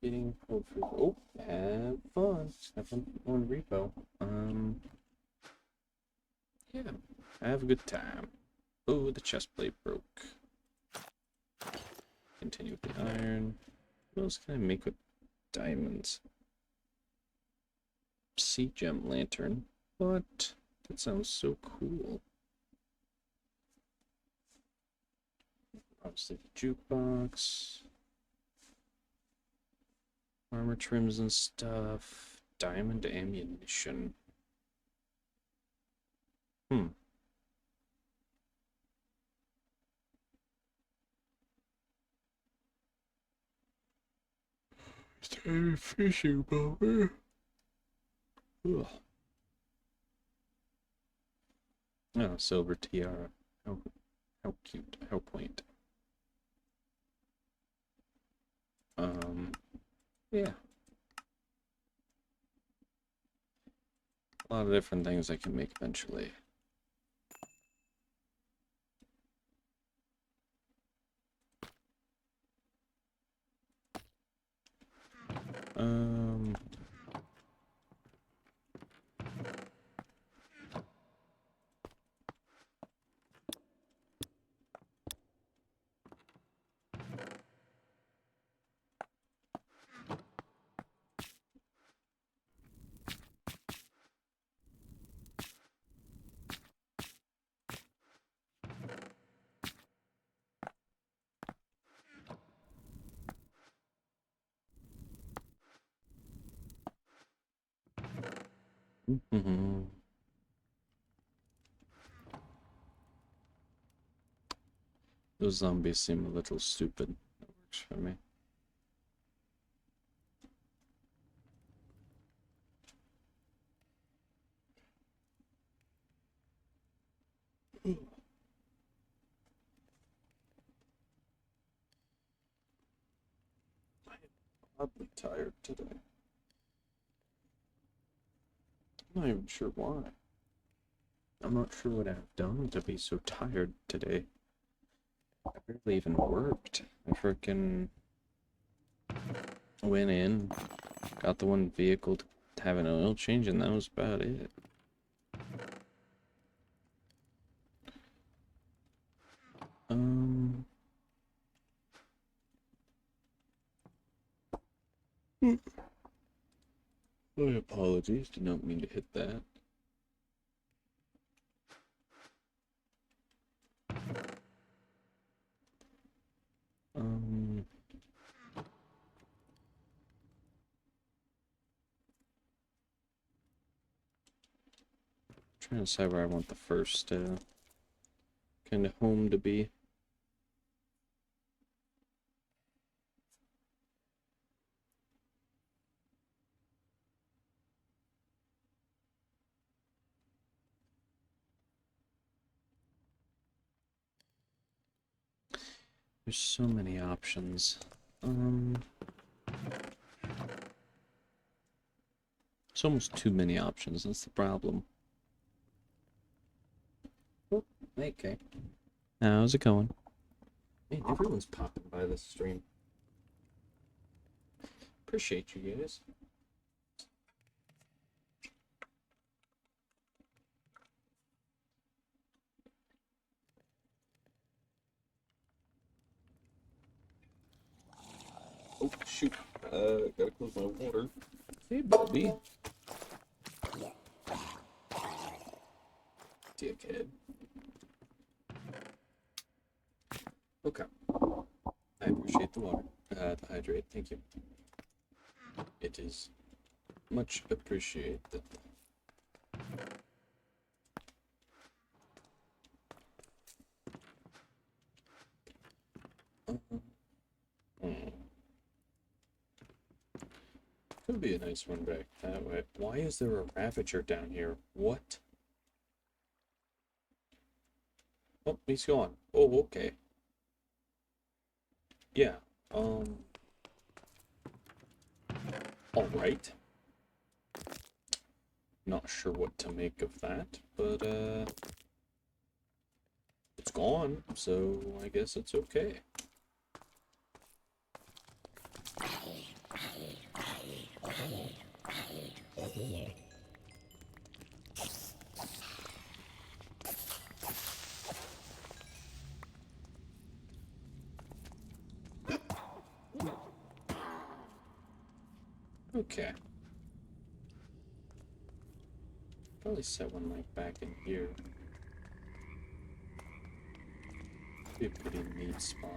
Getting pulled through. Oh, have fun. Have fun on repo. Yeah, have a good time. Oh, the chest plate broke. Continue with the iron. What else can I make with diamonds? Sea gem lantern. What? That sounds so cool. Obviously the jukebox. Armor trims and stuff. Diamond ammunition. Started fishing, Bobby. Ugh. Oh, silver tiara. How cute. How quaint. Yeah. A lot of different things I can make eventually. Um. Mm-hmm. Those zombies seem a little stupid. That works for me. I'm oddly tired today. I'm not even sure why. I'm not sure what I've done to be so tired today. I barely even worked. I frickin' went in, got the one vehicle to have an oil change, and that was about it. Um. My apologies, did not mean to hit that. Um. Trying to decide where I want the first kind of home to be. There's so many options. It's almost too many options, that's the problem. Oh, okay. How's it going? Man, everyone's popping by this stream. Appreciate you guys. Oh, shoot. Gotta close my water. Hey, Bobby. Dickhead. Okay. I appreciate the water. The hydrate, thank you. It is much appreciated. Could be a nice one back that way. Why is there a Ravager down here? What? Oh, he's gone. Oh, okay. Yeah. Alright. Not sure what to make of that, but, it's gone, so I guess it's okay. Okay. Probably set one like back in here. Be a pretty neat spot.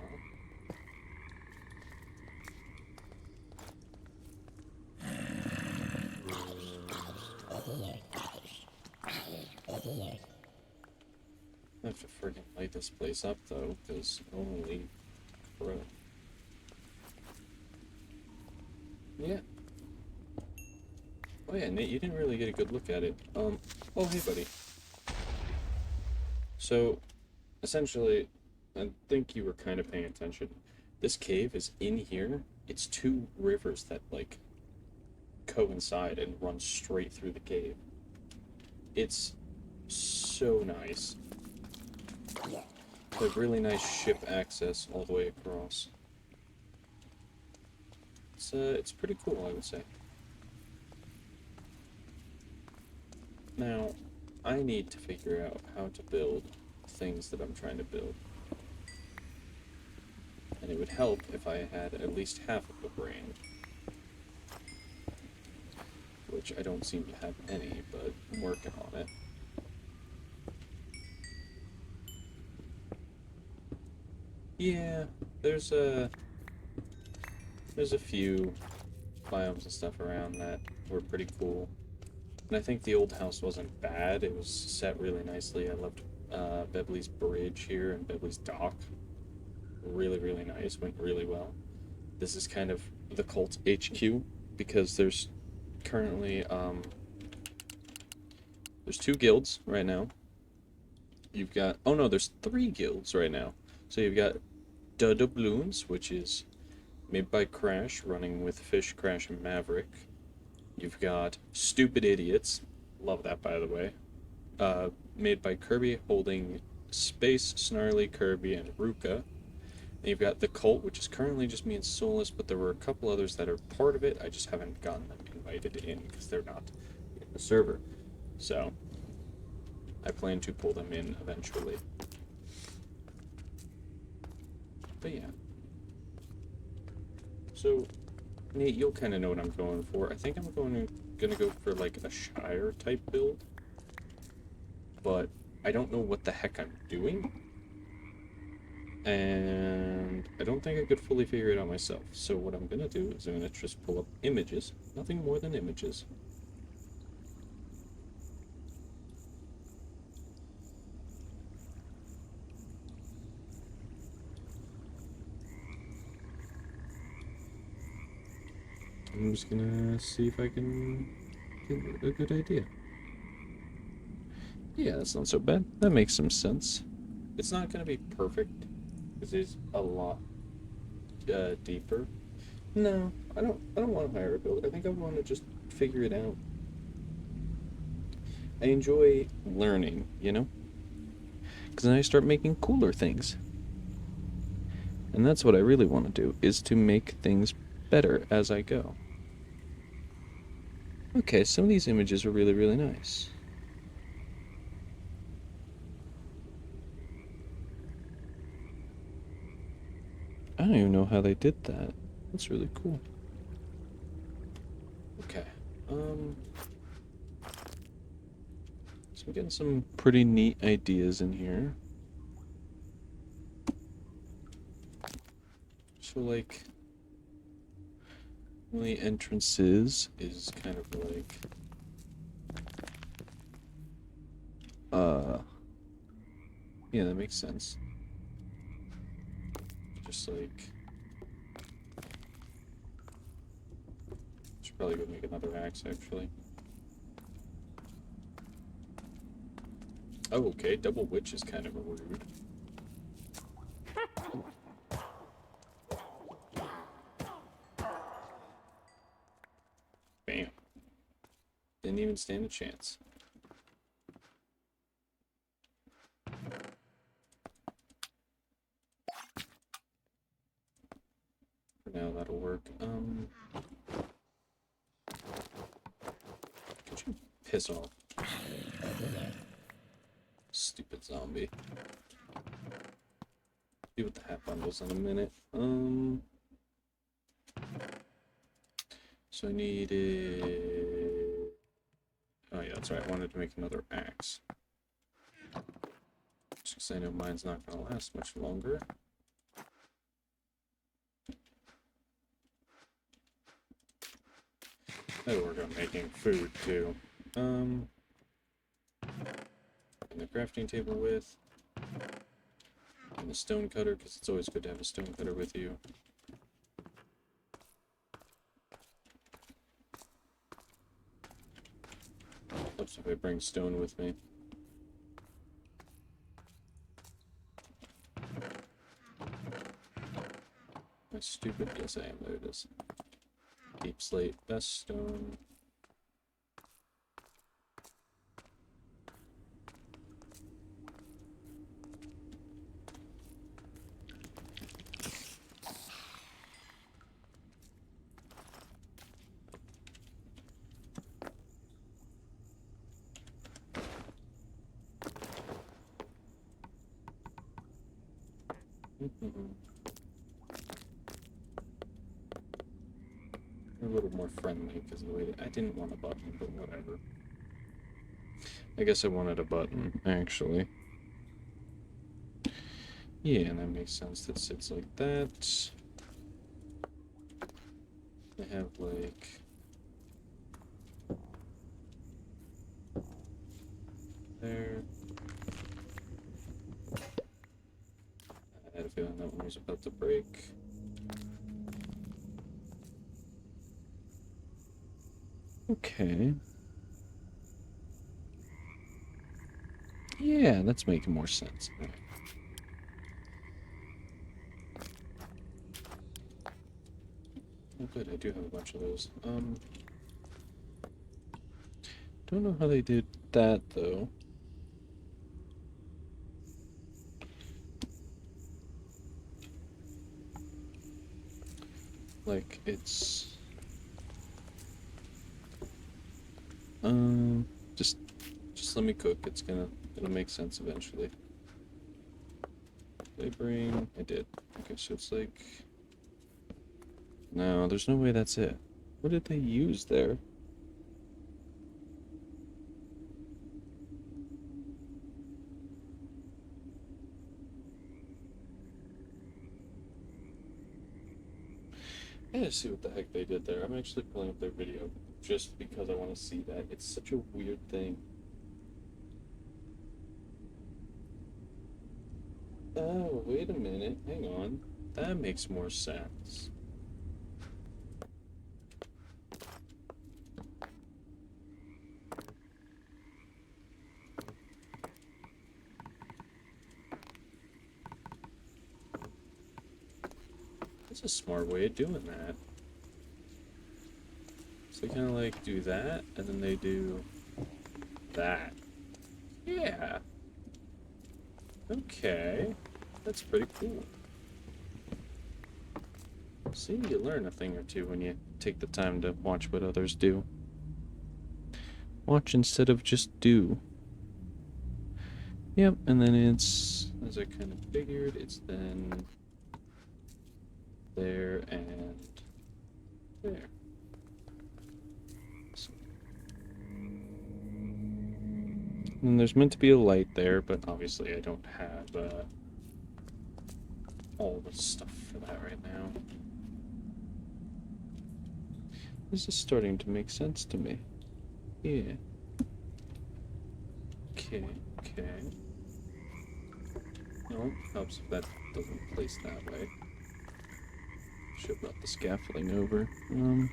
I have to friggin' light this place up though, because holy crap. Yeah. Oh yeah, Nate, you didn't really get a good look at it. Oh hey buddy. So, essentially, I think you were kind of paying attention. This cave is in here. It's two rivers that, like, coincide and run straight through the cave. It's so nice. Like, really nice ship access all the way across. It's pretty cool, I would say. Now, I need to figure out how to build things that I'm trying to build. And it would help if I had at least half of a brain. Which I don't seem to have any, but I'm working on it. Yeah, there's a few biomes and stuff around that were pretty cool. And I think the old house wasn't bad. It was set really nicely. I loved Bebley's Bridge here and Bebley's Dock. Really, really nice. Went really well. This is kind of the cult HQ because there's currently there's 2 guilds right now. You've got, oh no, there's 3 guilds right now. So you've got Da Doubloons, which is made by Crash, running with Fish, Crash, and Maverick. You've got Stupid Idiots, love that by the way, made by Kirby, holding Space, Snarly, Kirby, and Ruka. And you've got The Cult, which is currently just me and Solus, but there were a couple others that are part of it. I just haven't gotten them invited in because they're not in the server. So, I plan to pull them in eventually. But yeah. So, Nate, you'll kind of know what I'm going for. I think I'm gonna go for like a Shire type build, but I don't know what the heck I'm doing, and I don't think I could fully figure it out myself. So what I'm gonna do is I'm gonna just pull up images, nothing more than images. I'm just gonna see if I can get a good idea. Yeah, that's not so bad. That makes some sense. It's not gonna be perfect, because it's a lot deeper. No, I don't want to hire a builder. I think I want to just figure it out. I enjoy learning, you know? Because then I start making cooler things. And that's what I really want to do, is to make things better as I go. Okay, some of these images are really, really nice. I don't even know how they did that. That's really cool. Okay. So I'm getting some pretty neat ideas in here. So like, one of the entrances is kind of like yeah, that makes sense. Just like, should probably go make another axe actually. Oh, okay, double witch is kind of rude. Bam. Didn't even stand a chance. For now, that'll work. Could you piss off? Stupid zombie. Deal with the hat bundles in a minute. So I needed... Oh yeah, that's right, I wanted to make another axe. Just because I know mine's not going to last much longer. That'll work on making food, too. And the crafting table with... And the stone cutter, because it's always good to have a stone cutter with you. Helps if I bring stone with me. Am I stupid? Yes, I am. There it is. Deep slate, best stone. Mm-hmm. A little more friendly because of the way that I didn't want a button, but whatever. I guess I wanted a button, actually. Yeah, and that makes sense. That sits like that. They have like there. I had a feeling that one was about to break. Okay. Yeah, that's making more sense. Right. Oh, good. I do have a bunch of those. Don't know how they did that though. Like it's um just let me cook. It's gonna make sense eventually. Did I bring? I did. Okay, so it's like no, there's no way that's it. What did they use there? I gotta see what the heck they did there. I'm actually pulling up their video just because I want to see that. It's such a weird thing. Oh, wait a minute. Hang on. That makes more sense. That's a smart way of doing that. So they kind of like do that, and then they do that. Yeah. Okay. That's pretty cool. See, you learn a thing or two when you take the time to watch what others do. Watch instead of just do. Yep, and then it's, as I kind of figured, it's then there and there. So, and there's meant to be a light there, but obviously I don't have all the stuff for that right now. This is starting to make sense to me. Yeah. Okay, okay. No, helps if that doesn't place that way. Should have brought the scaffolding over. And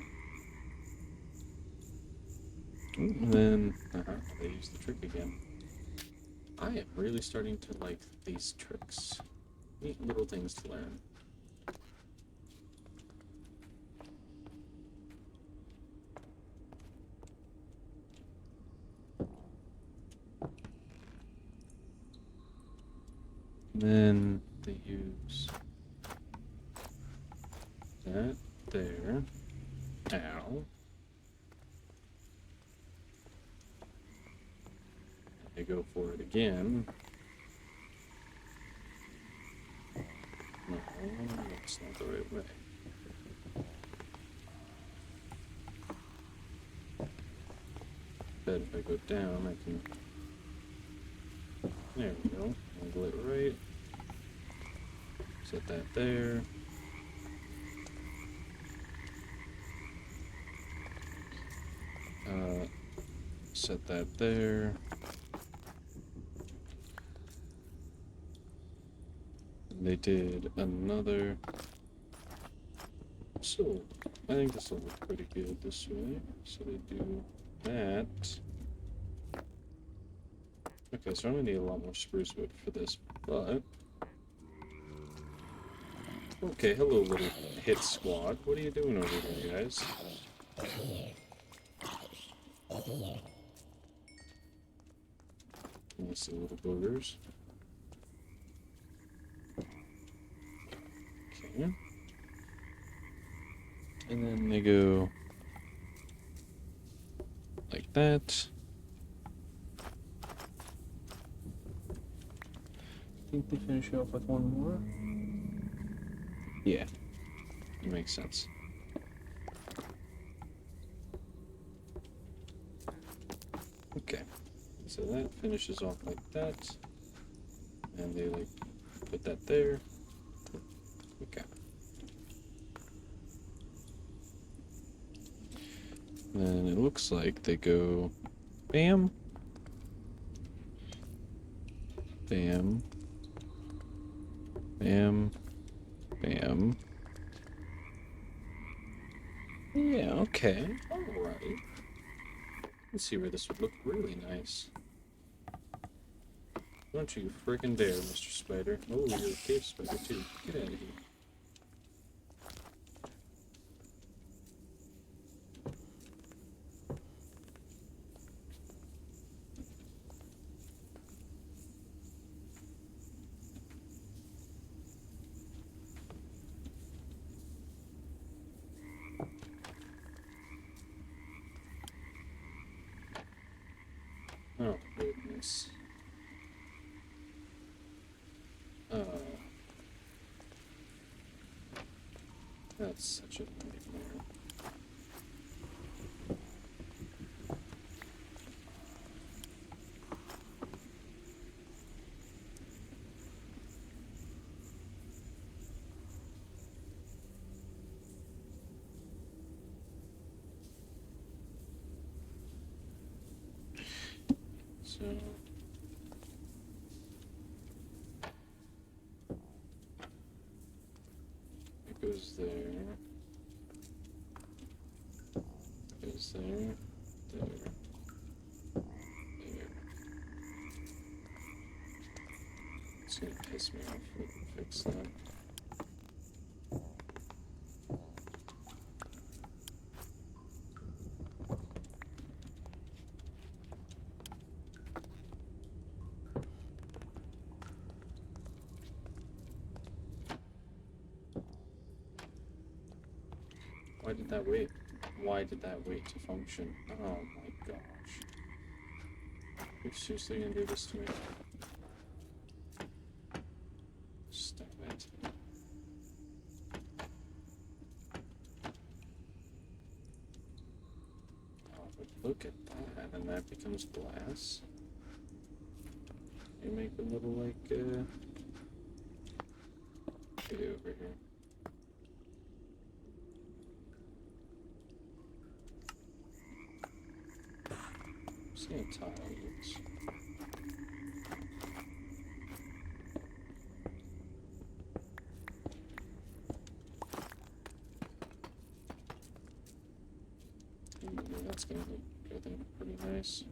then, they use the trick again. I am really starting to like these tricks. Neat little things to learn. And then they use that there. Ow. They go for it again. No, that's not the right way. Bet if I go down, I can. There we go. Angle it right. Set that there. Set that there. And they did another. So, I think this will look pretty good this way. So they do that. Okay, so I'm gonna need a lot more spruce wood for this, but. Okay, hello, little hit squad. What are you doing over here, guys? Nice little boogers. Okay. And then they go like that. I think they finish off with one more. Yeah, it makes sense. Okay, so that finishes off like that. And they like put that there. Okay. Then it looks like they go bam, bam, bam, bam. Yeah, okay. Alright. Let's see where this would look really nice. Don't you friggin' dare, Mr. Spider. Oh, you're a cave spider too. Get out of here. Oh, goodness. Oh. That's such a nightmare. So... it goes there. Goes there. There. There. It's gonna piss me off if we can fix that. Why did that wait? Why did that wait to function? Oh my gosh. You're seriously gonna do this to me? Stop it. Oh, but look at that, and that becomes glass. You make a little, like, get over here. I'm just gonna tile this. And that's gonna look, I think, pretty nice.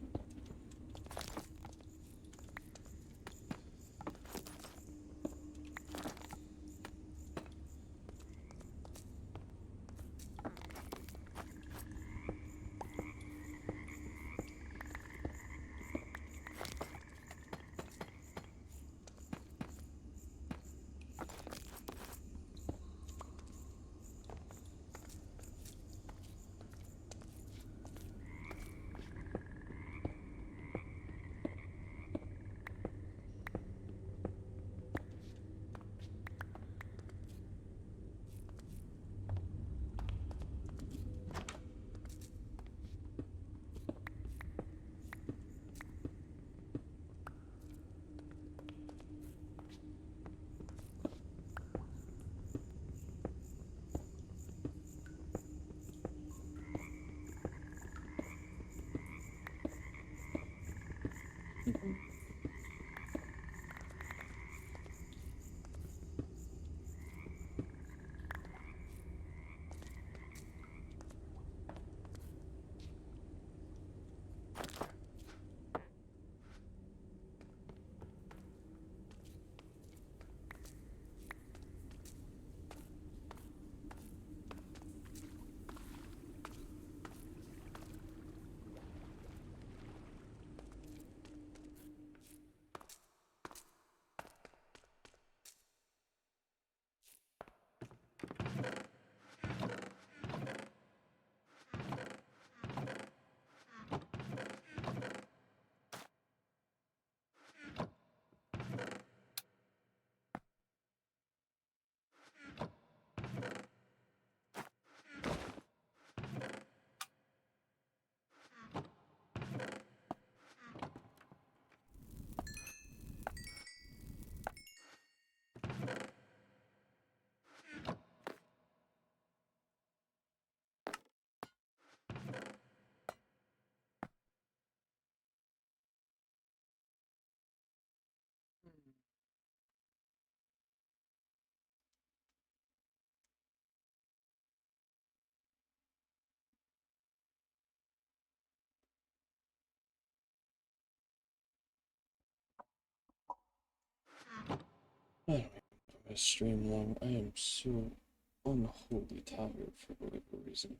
I don't even know if I stream long. I am so unholy tired for whatever reason.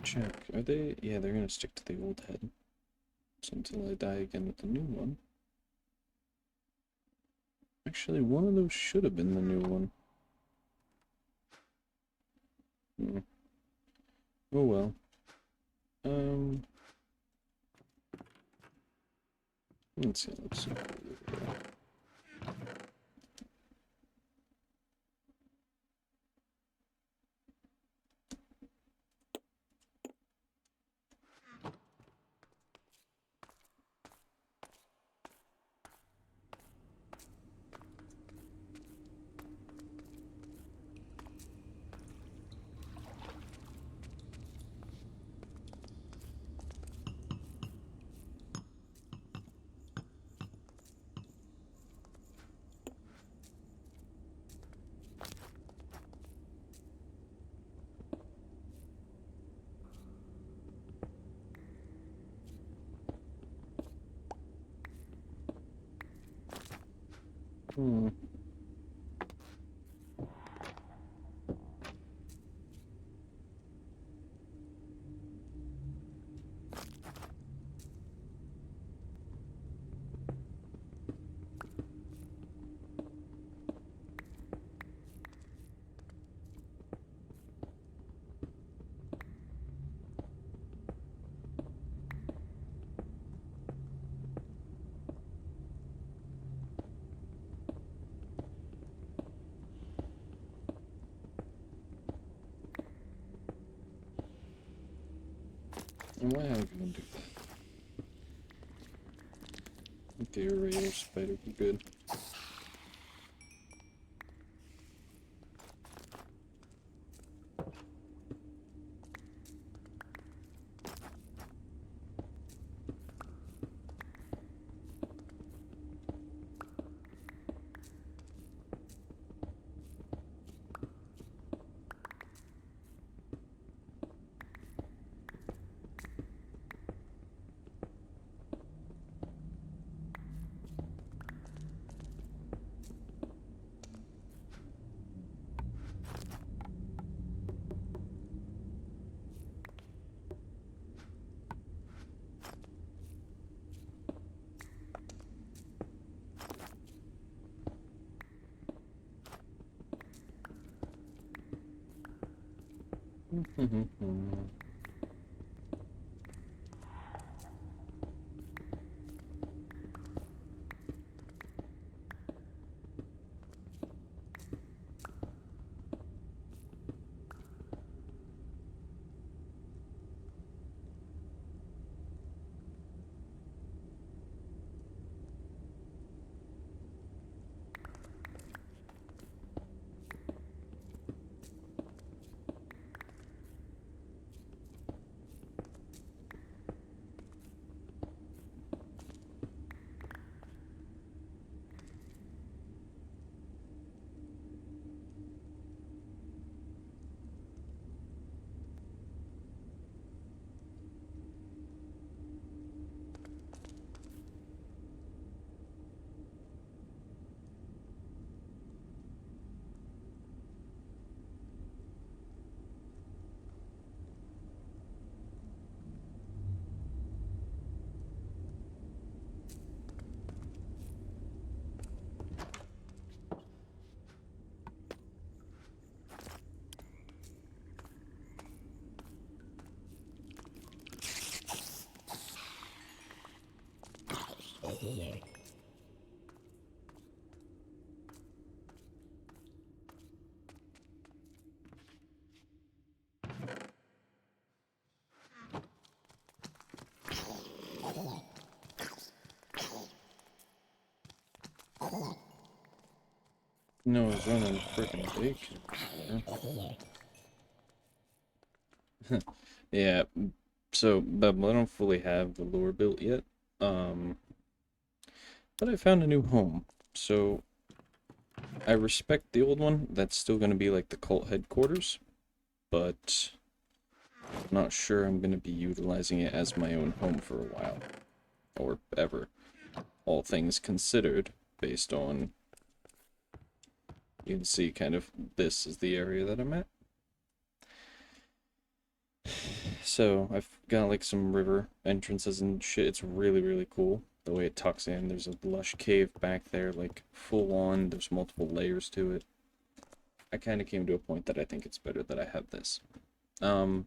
Check. Are they? Yeah, they're gonna stick to the old head. So until I die again with the new one. Actually, one of those should have been the new one. Hmm. Oh well. Um. Let's see. Let's see. Hmm. Why am I gonna do that? Okay, a regular spider, we're good. No, I was running freaking bacon. Yeah, so but I don't fully have the lure built yet. Um, but I found a new home. So I respect the old one. That's still gonna be like the cult headquarters, but I'm not sure I'm gonna be utilizing it as my own home for a while. Or ever. All things considered, based on you can see kind of this is the area that I'm at. So I've got like some river entrances and shit. It's really, really cool the way it tucks in. There's a lush cave back there, like full on. There's multiple layers to it. I kind of came to a point that I think it's better that I have this. Um,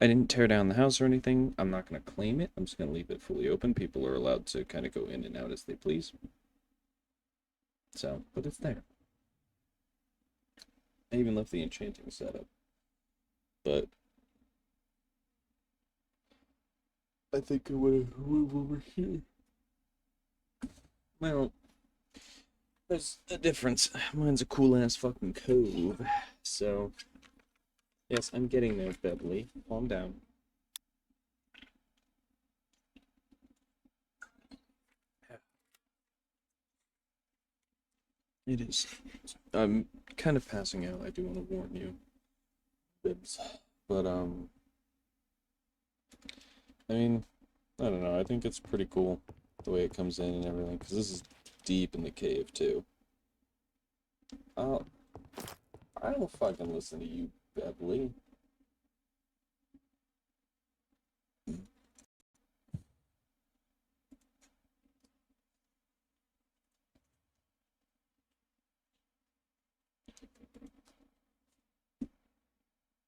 I didn't tear down the house or anything. I'm not gonna claim it. I'm just gonna leave it fully open. People are allowed to kind of go in and out as they please. So, but it's there. I even left the enchanting setup. But I think I want to move over here. Well, there's a difference. Mine's a cool ass fucking cove. So, yes, I'm getting there, Beverly. Calm down. It is. I'm kind of passing out. I do want to warn you, Bibs. But, I mean, I don't know. I think it's pretty cool the way it comes in and everything. Because this is deep in the cave, too. I'll, I don't fucking listen to you, Beverly.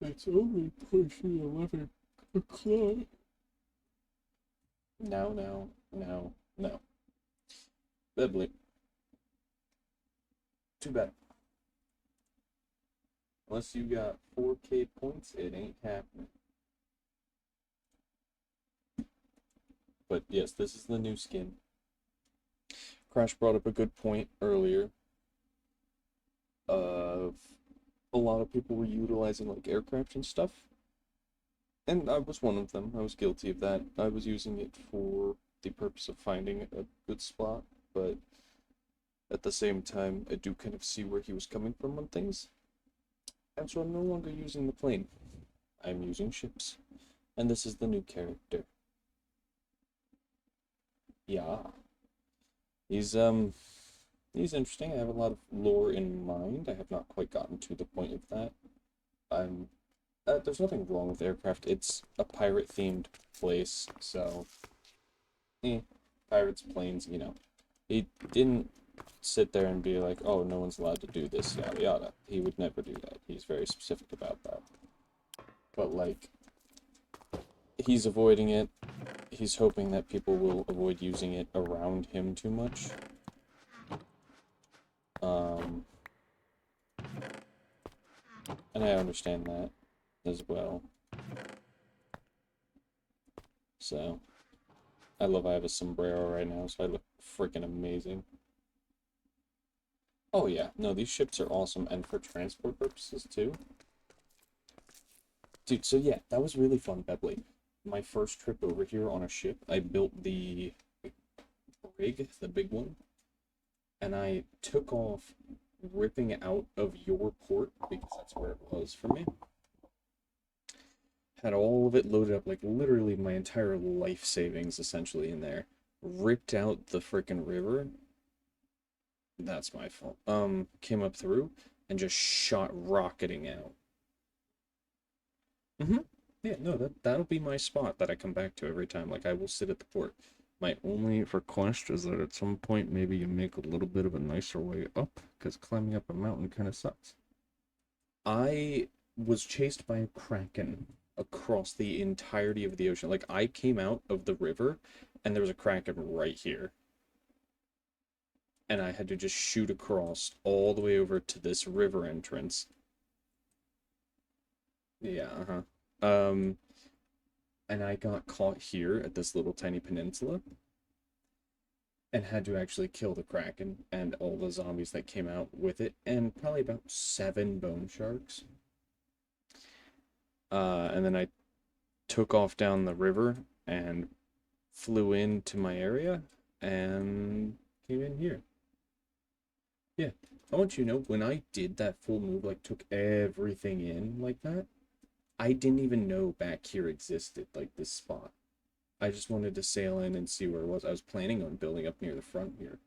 It's only pushing 11 o'clock. No, no, no, no. Beverly, too bad. Unless you got 4K points, it ain't happening. But yes, this is the new skin. Crash brought up a good point earlier of a lot of people were utilizing like aircraft and stuff. And I was one of them. I was guilty of that. I was using it for the purpose of finding a good spot, but at the same time, I do kind of see where he was coming from on things. And so I'm no longer using the plane. I'm using ships. And this is the new character. Yeah. He's he's interesting. I have a lot of lore in mind. I have not quite gotten to the point of that. I'm there's nothing wrong with aircraft. It's a pirate themed place, so pirates, planes, you know. He didn't sit there and be like, oh, no one's allowed to do this, yada yada. He would never do that. He's very specific about that. But like he's avoiding it. He's hoping that people will avoid using it around him too much. Um, and I understand that as well. So, I have a sombrero right now, so I look freaking amazing. Oh yeah, no, these ships are awesome, and for transport purposes too. Dude, so yeah, that was really fun, Bebley. My first trip over here on a ship, I built the rig, the big one, and I took off ripping out of your port because that's where it was for me. Had all of it loaded up, like literally my entire life savings essentially in there. Ripped out the freaking river. That's my fault. Came up through and just shot rocketing out. Yeah, no, that'll be my spot that I come back to every time. Like I will sit at the port. My only request is that at some point maybe you make a little bit of a nicer way up, because climbing up a mountain kind of sucks. I was chased by a kraken across the entirety of the ocean. Like I came out of the river and there was a kraken right here. And I had to just shoot across all the way over to this river entrance. Yeah, uh-huh. And I got caught here at this little tiny peninsula and had to actually kill the kraken and all the zombies that came out with it, and probably about 7 bone sharks. And then I took off down the river and flew into my area and came in here. Yeah, I want you to know, when I did that full move, like took everything in like that, I didn't even know back here existed, like this spot. I just wanted to sail in and see where it was. I was planning on building up near the front here.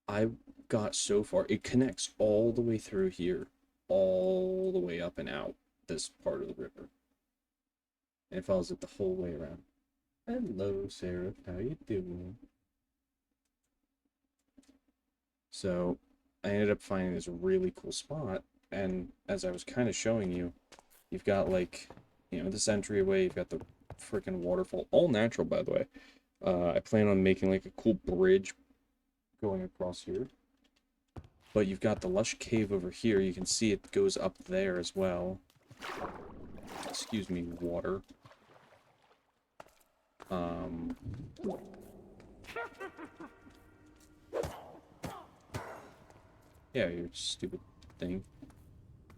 I got so far. It connects all the way through here, all the way up and out this part of the river. And it follows it the whole way around. Hello, Sarah. How you doing? So, I ended up finding this really cool spot, and as I was kind of showing you, you've got like, you know, this entryway, you've got the freaking waterfall, all natural, by the way. I plan on making like a cool bridge going across here. But you've got the lush cave over here. You can see it goes up there as well. Excuse me, water. Yeah, you stupid thing.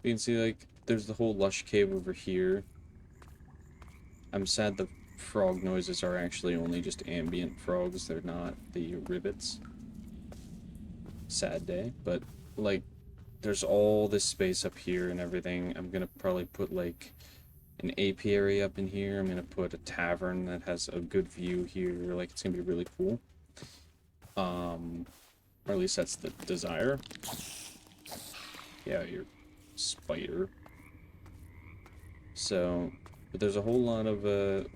You can see, like, there's the whole lush cave over here. I'm sad the frog noises are actually only just ambient frogs. They're not the rivets. Sad day. But, like, there's all this space up here and everything. I'm gonna probably put, like, an apiary up in here. I'm gonna put a tavern that has a good view here. Like, it's gonna be really cool. Or at least that's the desire. Yeah, you're spider. So, but there's a whole lot of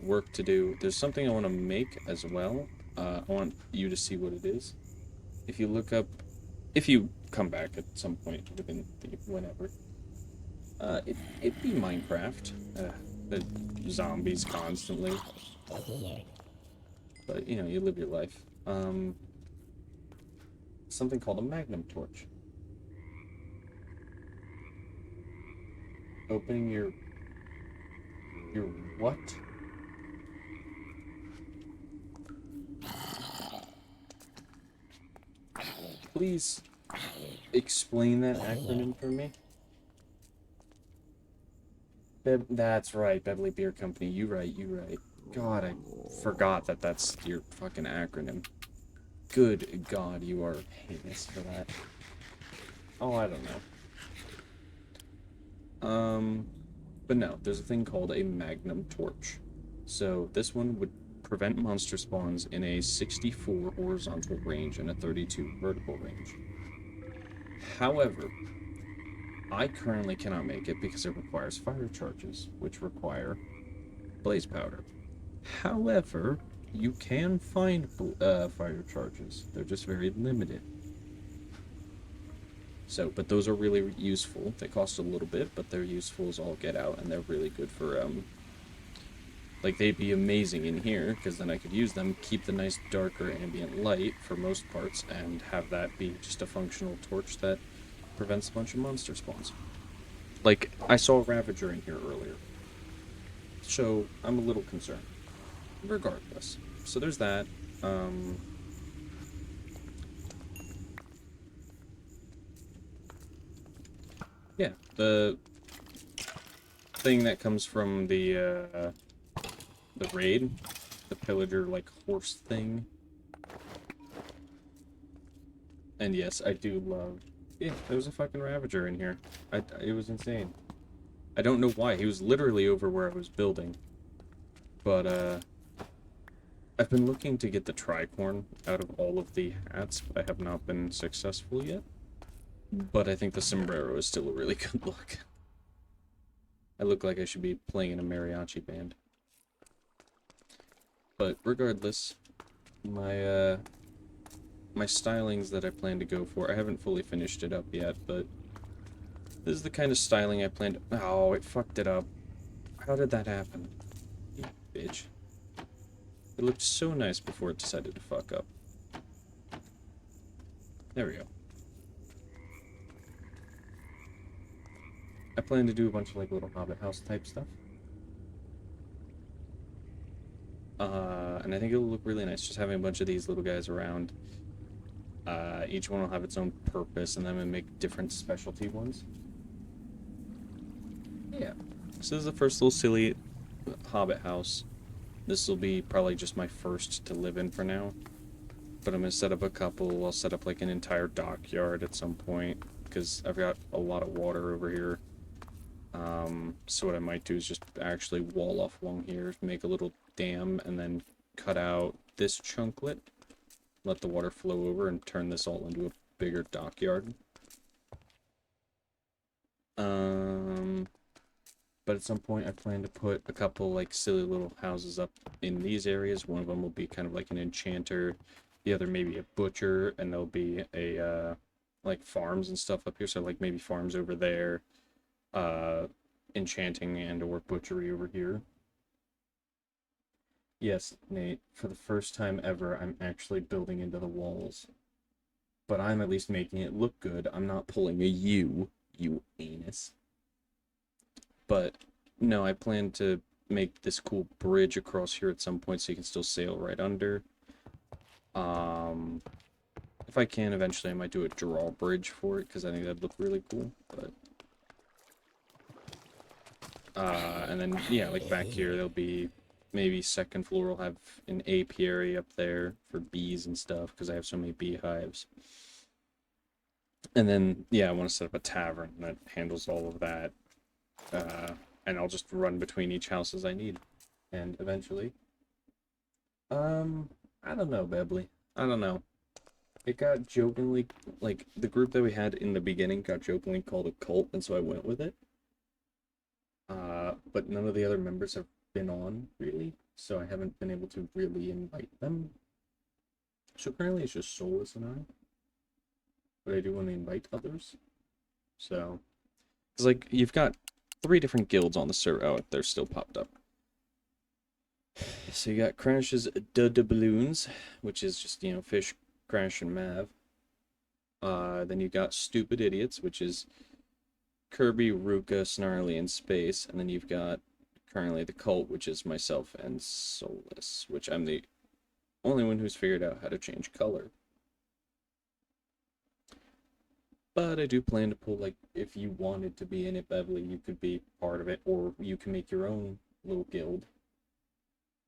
work to do. There's something I want to make as well. I want you to see what it is. If you look up, if you come back at some point within the whenever, it'd be Minecraft. The zombies constantly. But, you know, you live your life. Something called a magnum torch. Opening your what? Please explain that acronym for me. That's right, Beverly Beer Company. You right. God, I forgot that that's your fucking acronym. Good God, you are heinous for that. Oh, I don't know. But no, there's a thing called a magnum torch. So this one would prevent monster spawns in a 64 horizontal range and a 32 vertical range. However, I currently cannot make it because it requires fire charges, which require blaze powder. However, you can find fire charges. They're just very limited. So, but those are really useful. They cost a little bit, but they're useful as all get out, and they're really good for, like, they'd be amazing in here, because then I could use them, keep the nice darker ambient light for most parts, and have that be just a functional torch that prevents a bunch of monster spawns. Like, I saw a Ravager in here earlier, so I'm a little concerned. Regardless. So there's that. Yeah, the thing that comes from the raid, the pillager, like, horse thing. And yes, I do love... Yeah, there was a fucking Ravager in here. It was insane. I don't know why. He was literally over where I was building. But, I've been looking to get the tricorn out of all of the hats, but I have not been successful yet. But I think the sombrero is still a really good look. I look like I should be playing in a mariachi band. But regardless, my my stylings that I plan to go for, I haven't fully finished it up yet, but this is the kind of styling I planned. Oh, it fucked it up. How did that happen? You bitch. It looked so nice before it decided to fuck up. There we go. I plan to do a bunch of, like, little Hobbit house type stuff. And I think it'll look really nice just having a bunch of these little guys around. Each one will have its own purpose, and then we'll make different specialty ones. Yeah. So this is the first little silly hobbit house. This will be probably just my first to live in for now. But I'm going to set up a couple. I'll set up like an entire dockyard at some point. Because I've got a lot of water over here. So what I might do is just actually wall off along here. Make a little dam and then cut out this chunklet. Let the water flow over and turn this all into a bigger dockyard. But at some point I plan to put a couple like silly little houses up in these areas. One of them will be kind of like an enchanter, the other maybe a butcher, and there'll be a like farms and stuff up here. So like maybe farms over there, enchanting and or butchery over here. Yes, Nate, for the first time ever, I'm actually building into the walls. But I'm at least making it look good. I'm not pulling a U, you anus. But no, I plan to make this cool bridge across here at some point so you can still sail right under. If I can, eventually I might do a drawbridge for it because I think that'd look really cool. But and then yeah, like back here there'll be maybe second floor will have an apiary up there for bees and stuff because I have so many beehives. And then yeah, I want to set up a tavern that handles all of that. And I'll just run between each house as I need. And eventually, I don't know, Bebley. I don't know. It got jokingly, like, the group that we had in the beginning got jokingly called a cult, and so I went with it. But none of the other members have been on, really, so I haven't been able to really invite them. So currently it's just Solus and I. But I do want to invite others. So, it's like, you've got 3 different guilds on the server. Oh, they're still popped up. So you got Crash's Balloons, which is just, you know, Fish, Crash, and Mav. Then you got Stupid Idiots, which is Kirby, Ruka, Snarly, and Space. And then you've got currently the Cult, which is myself and Solus, which I'm the only one who's figured out how to change color. But I do plan to pull, like, if you wanted to be in it, Beverly, you could be part of it, or you can make your own little guild.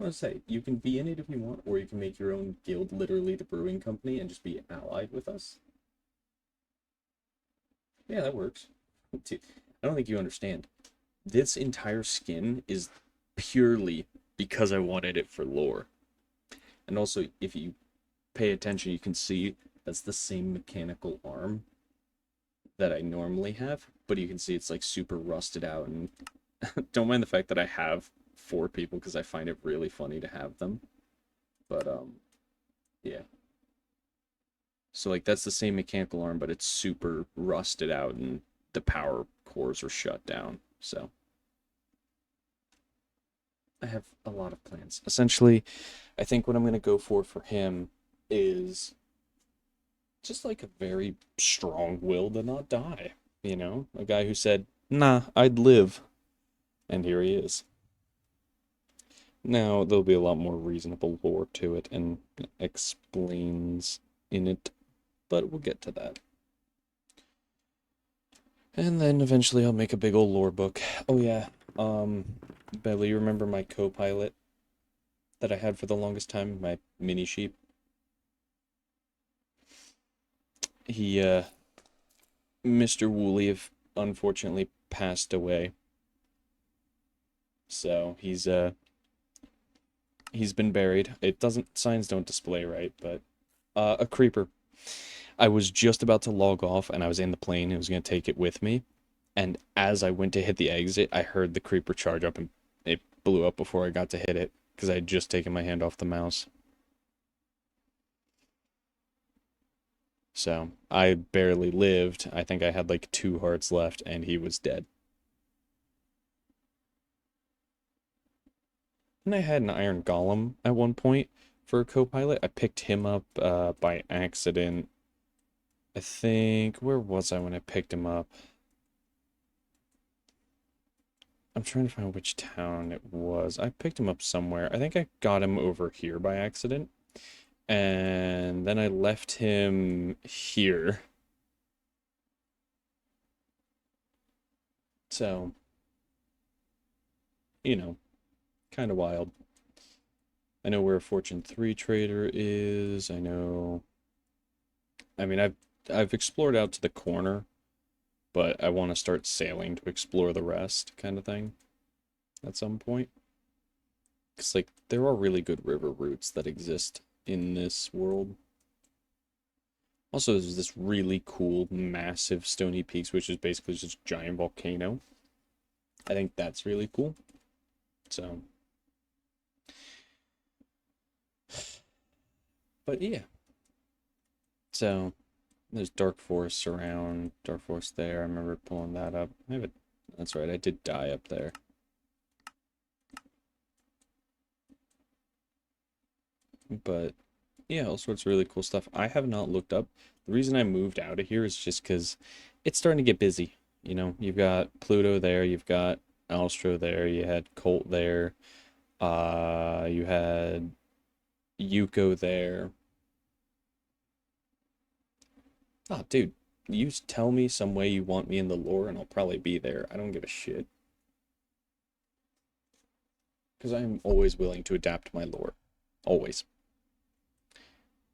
I want to say, you can be in it if you want, or you can make your own guild, literally the brewing company, and just be allied with us. Yeah, that works. I don't think you understand. This entire skin is purely because I wanted it for lore. And also, if you pay attention, you can see that's the same mechanical arm that I normally have, but you can see it's like super rusted out, and don't mind the fact that I have 4 people because I find it really funny to have them. But yeah. So like that's the same mechanical arm, but it's super rusted out and the power cores are shut down. So I have a lot of plans. Essentially, I think what I'm gonna go for him is just like a very strong will to not die. You know, a guy who said, "Nah, I'd live," and here he is. Now there'll be a lot more reasonable lore to it and explains in it, but we'll get to that. And then eventually I'll make a big old lore book. Oh yeah, Belly, you remember my co-pilot that I had for the longest time, my mini sheep? He, Mr. Woolley unfortunately passed away. So he's been buried. It doesn't, signs don't display right, but a creeper. I was just about to log off and I was in the plane. I was going to take it with me. And as I went to hit the exit, I heard the creeper charge up and it blew up before I got to hit it because I had just taken my hand off the mouse. So I barely lived. I think I had like 2 hearts left and he was dead. And I had an iron golem at one point for a co-pilot. I picked him up by accident. I think, where was I when I picked him up? I'm trying to find which town it was. I picked him up somewhere. I think I got him over here by accident. And then I left him here. So, you know, kind of wild. I know where a Fortune 3 trader is. I mean, I've explored out to the corner, but I want to start sailing to explore the rest, kind of thing, at some point. Because, like, there are really good river routes that exist in this world. Also, there's this really cool, massive Stony Peaks, which is basically just a giant volcano. I think that's really cool. So, but yeah. So, there's Dark Forest around, Dark Forest there. I remember pulling that up. That's right, I did die up there. But yeah, all sorts of really cool stuff. I have not looked up. The reason I moved out of here is just because it's starting to get busy. You know, you've got Pluto there, you've got Alstro there, you had Colt there, you had Yuko there. Oh, dude, you tell me some way you want me in the lore and I'll probably be there. I don't give a shit. Because I'm always willing to adapt my lore. Always.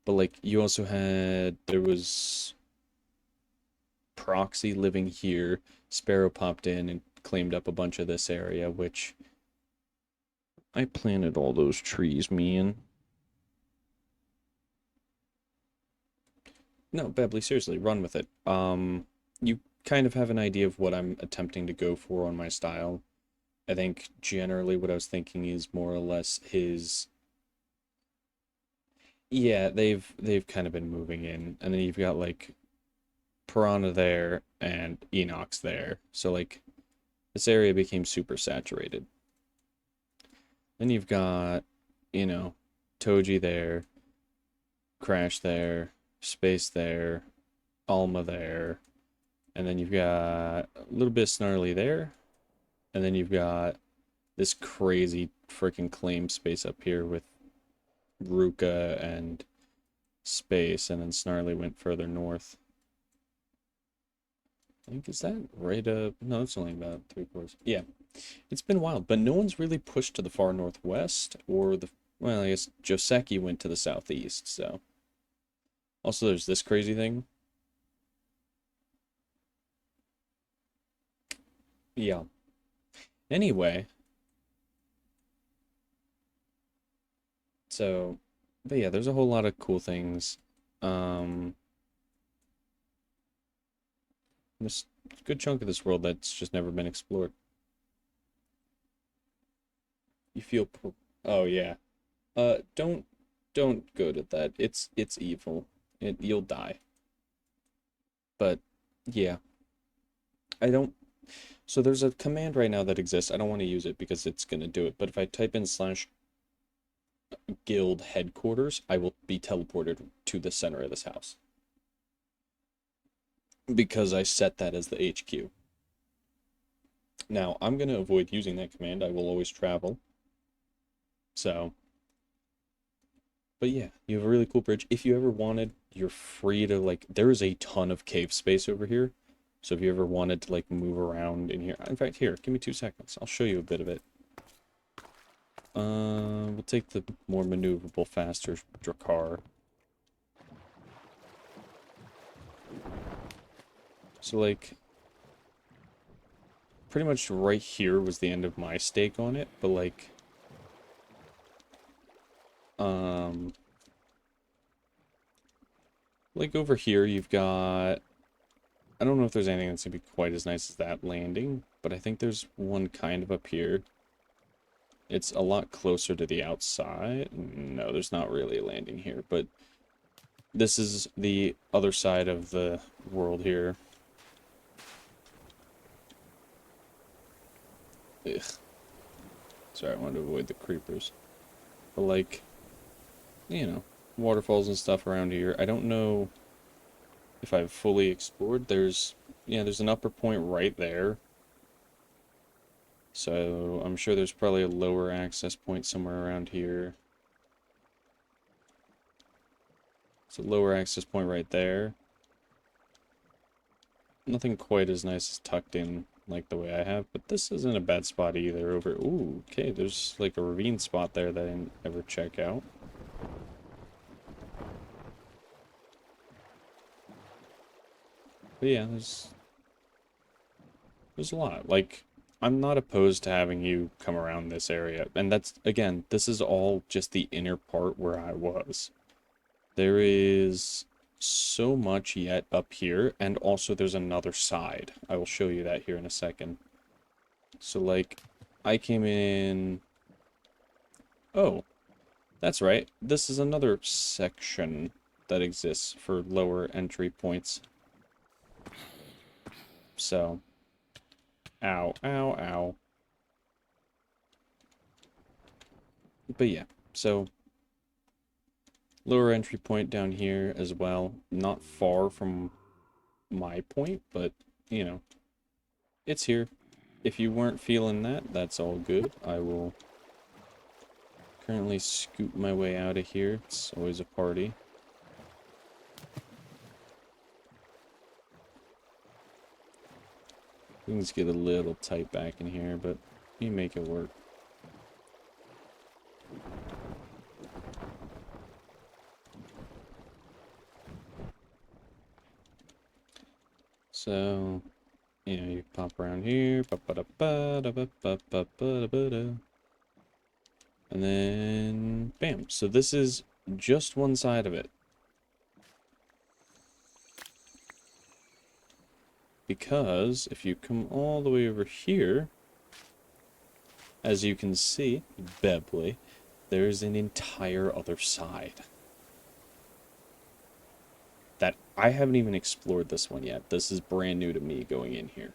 But, like, you also there was Proxy living here. Sparrow popped in and claimed up a bunch of this area, which I planted all those trees, man. No, Bebley, seriously, run with it. You kind of have an idea of what I'm attempting to go for on my style. I think generally what I was thinking is more or less his. Yeah, they've kind of been moving in, and then you've got like Piranha there and Enox there. So like this area became super saturated. Then you've got, you know, Toji there, Crash there, Space there, Alma there, and then you've got a little bit of Snarly there, and then you've got this crazy freaking claim space up here with Ruka and Space, and then Snarly went further north. I think, is that right up? No, it's only about 3/4. Yeah, it's been wild, but no one's really pushed to the far northwest or well, I guess Joseki went to the southeast, so. Also, there's this crazy thing. Yeah. Anyway, so, but yeah, there's a whole lot of cool things. Um, this good chunk of this world that's just never been explored. You feel, oh yeah. Don't go to that. It's evil. You'll die. But yeah, I don't. So there's a command right now that exists. I don't want to use it because it's gonna do it. But if I type in /guild headquarters, I will be teleported to the center of this house because I set that as the HQ. Now I'm gonna avoid using that command. I will always travel. So. But yeah, you have a really cool bridge. If you ever wanted, you're free to like, there is a ton of cave space over here. So if you ever wanted to like move around in here, in fact, here, give me 2 seconds. I'll show you a bit of it. We'll take the more maneuverable, faster Drakkar. So like, pretty much right here was the end of my stake on it, but like, like over here, you've got, I don't know if there's anything that's gonna be quite as nice as that landing, but I think there's one kind of up here. It's a lot closer to the outside. No, there's not really a landing here, but this is the other side of the world here. Ugh. Sorry, I wanted to avoid the creepers. But like, you know, waterfalls and stuff around here. I don't know if I've fully explored. There's an upper point right there. So I'm sure there's probably a lower access point somewhere around here. It's a lower access point right there. Nothing quite as nice as tucked in like the way I have, but this isn't a bad spot either. Over, ooh, okay, there's like a ravine spot there that I didn't ever check out. But yeah, there's a lot. Like, I'm not opposed to having you come around this area, and that's, again, this is all just the inner part where I was. There is so much yet up here, and also there's another side. I will show you that here in a second. So, like, I came in... Oh, that's right. This is another section that exists for lower entry points. So, ow, ow, ow. But yeah, so lower entry point down here as well. Not far from my point, but, you know, it's here. If you weren't feeling that, that's all good. I will currently scoot my way out of here. It's always a party. Things get a little tight back in here, but you make it work. So, you know, you pop around here, and then bam. So this is just one side of it. Because if you come all the way over here, as you can see, Bebley, there's an entire other side. That I haven't even explored this one yet. This is brand new to me going in here.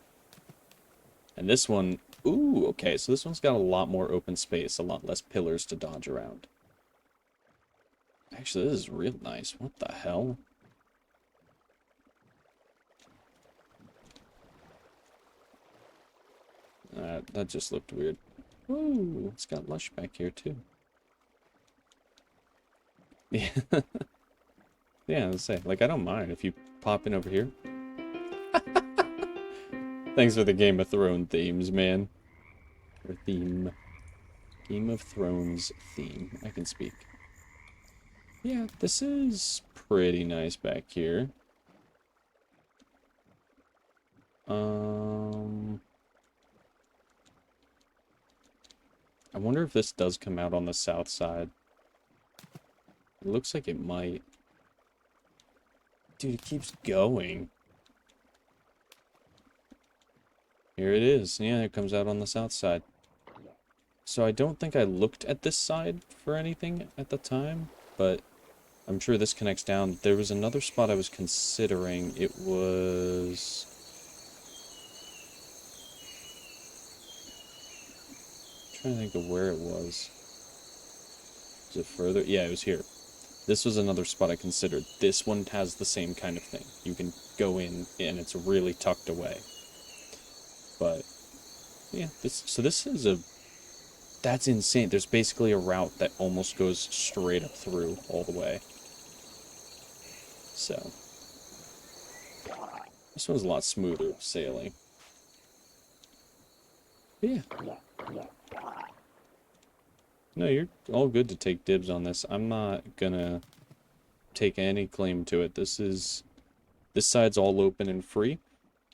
And this one, ooh, okay, so this one's got a lot more open space, a lot less pillars to dodge around. Actually, this is real nice. What the hell? That just looked weird. Ooh, it's got lush back here, too. Yeah. Yeah, let's say, like, I don't mind if you pop in over here. Thanks for the Game of Thrones themes, man. Or theme. Game of Thrones theme. I can speak. Yeah, this is pretty nice back here. I wonder if this does come out on the south side. It looks like it might. Dude, it keeps going. Here it is. Yeah, it comes out on the south side. So I don't think I looked at this side for anything at the time, but I'm sure this connects down. There was another spot I was considering. It was... I'm trying to think of where it was. Is it further? Yeah, it was here. This was another spot I considered. This one has the same kind of thing. You can go in and it's really tucked away. But yeah, this is a... That's insane. There's basically a route that almost goes straight up through all the way. So this one's a lot smoother sailing. But yeah. No, you're all good to take dibs on this. I'm not gonna take any claim to it. This side's all open and free,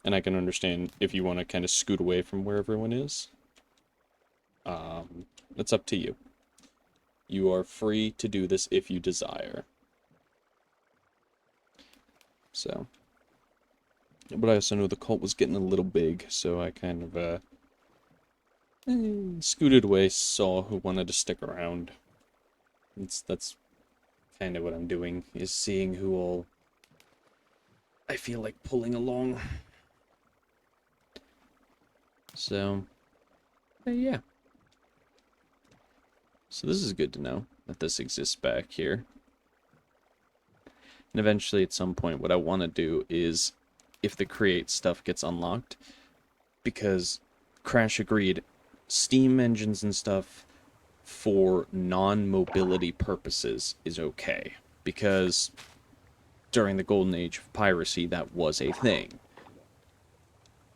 and I can understand if you want to kind of scoot away from where everyone is. It's up to you. You are free to do this if you desire. So, but I also know the cult was getting a little big, so I kind of scooted away, saw who wanted to stick around. That's kind of what I'm doing, is seeing who all I feel like pulling along. So, yeah. So this is good to know that this exists back here. And eventually at some point what I want to do is, if the create stuff gets unlocked, because Crash agreed, Steam engines and stuff for non-mobility purposes is okay. Because during the golden age of piracy, that was a thing.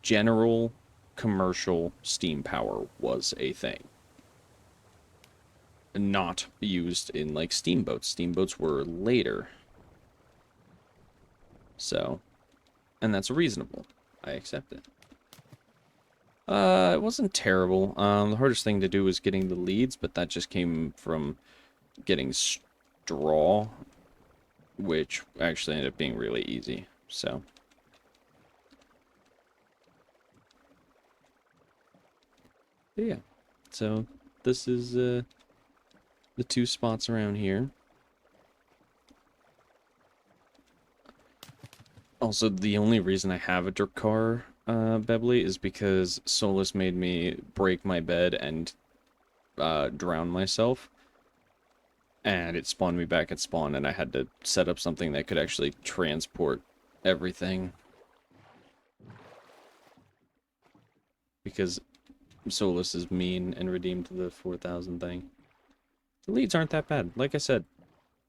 General commercial steam power was a thing. Not used in, like, steamboats. Steamboats were later. So, and that's reasonable. I accept it. It wasn't terrible. The hardest thing to do was getting the leads, but that just came from getting straw, which actually ended up being really easy. So, yeah. So, this is, the 2 spots around here. Also, the only reason I have a dirt car, Bebley, is because Solus made me break my bed and drown myself. And it spawned me back at spawn, and I had to set up something that could actually transport everything. Because Solus is mean and redeemed the 4,000 thing. The leads aren't that bad. Like I said,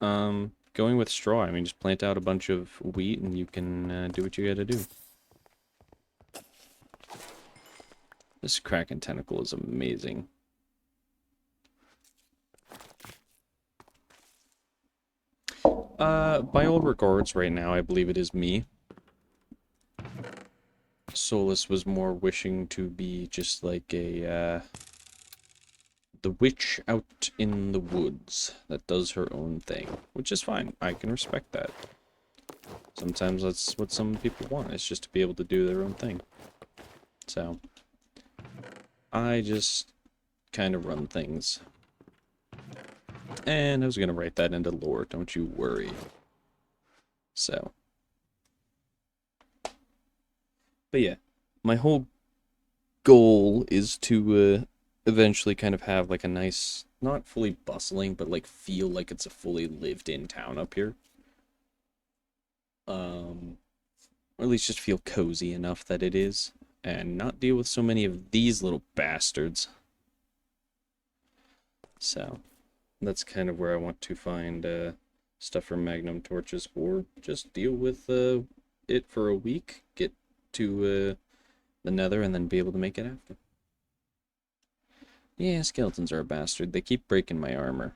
going with straw, I mean, just plant out a bunch of wheat and you can do what you gotta do. This Kraken tentacle is amazing. By all regards right now, I believe it is me. Solus was more wishing to be just like a, the witch out in the woods that does her own thing, which is fine. I can respect that. Sometimes that's what some people want, is just to be able to do their own thing. So, I just kind of run things. And I was going to write that into lore, don't you worry. So. But yeah, my whole goal is to eventually kind of have like a nice, not fully bustling, but like feel like it's a fully lived in town up here. Or at least just feel cozy enough that it is, and not deal with so many of these little bastards. So, that's kind of where I want to find stuff for magnum torches, or just deal with it for a week, get to the nether, and then be able to make it after. Yeah, skeletons are a bastard. They keep breaking my armor.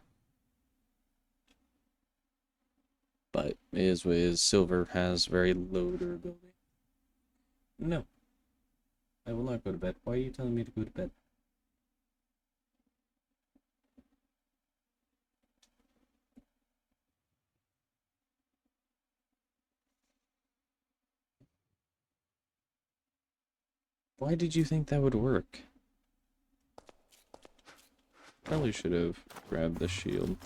But it is what it is. Silver has very low durability. No. I will not go to bed. Why are you telling me to go to bed? Why did you think that would work? Probably should have grabbed the shield.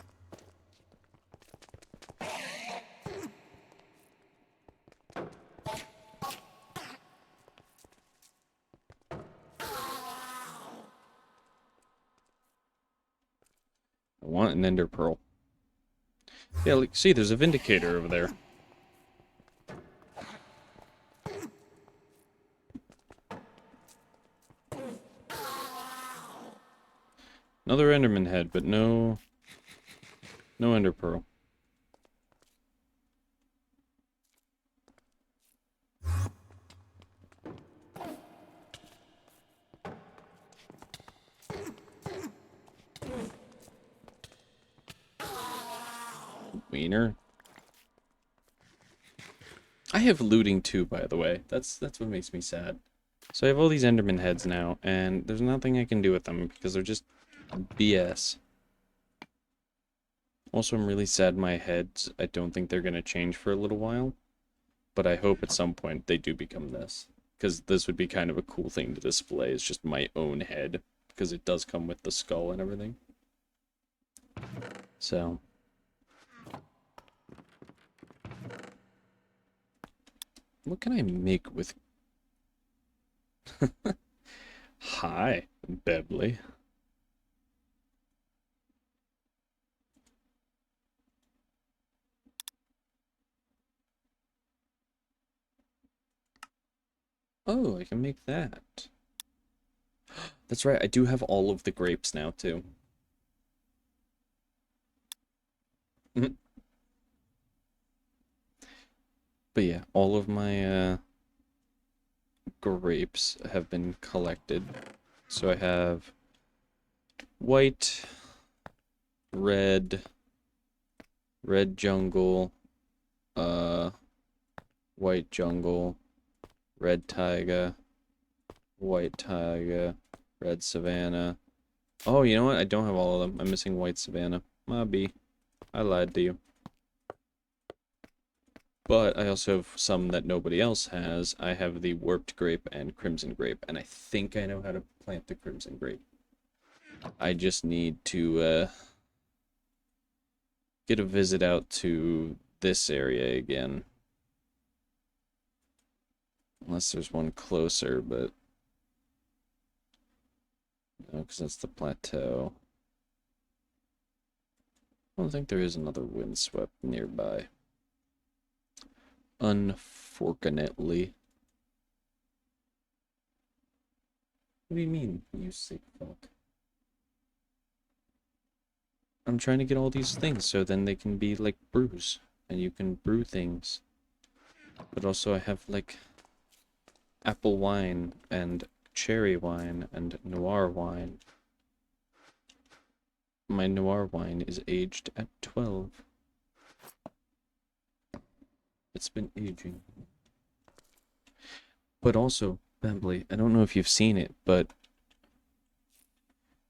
I want an ender pearl. Yeah, like, see, there's a vindicator over there. Another enderman head, but no ender pearl. Wiener. I have looting too, by the way. That's what makes me sad. So I have all these enderman heads now, and there's nothing I can do with them because they're just BS. Also, I'm really sad my heads, I don't think they're going to change for a little while. But I hope at some point they do become this. Because this would be kind of a cool thing to display, is just my own head. Because it does come with the skull and everything. So. What can I make with... Hi, Bebley. Oh, I can make that. That's right, I do have all of the grapes now, too. But yeah, all of my grapes have been collected. So I have white, red, red jungle, uh, white jungle, red taiga, white taiga, red savanna. Oh, you know what? I don't have all of them. I'm missing white savanna. Mobby. I lied to you. But I also have some that nobody else has. I have the warped grape and crimson grape, and I think I know how to plant the crimson grape. I just need to get a visit out to this area again. Unless there's one closer, but no, because that's the plateau. I don't think there is another windswept nearby. Unfortunately. What do you mean, you sick fuck? I'm trying to get all these things so then they can be like brews. And you can brew things. But also I have like apple wine and cherry wine and noir wine. My noir wine is aged at 12. It's been aging. But also, Bembly, I don't know if you've seen it, but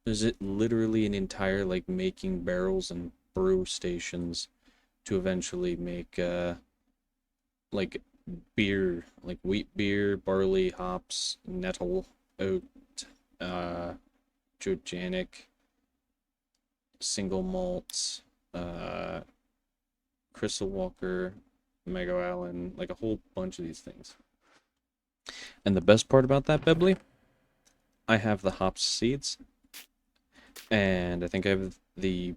there's it literally an entire like making barrels and brew stations to eventually make like beer, like wheat beer, barley, hops, nettle, oat, uh Georgianic, single malts, Crystal Walker, Mega Allen, like a whole bunch of these things. And the best part about that, Bebley, I have the hops seeds, and I think I have the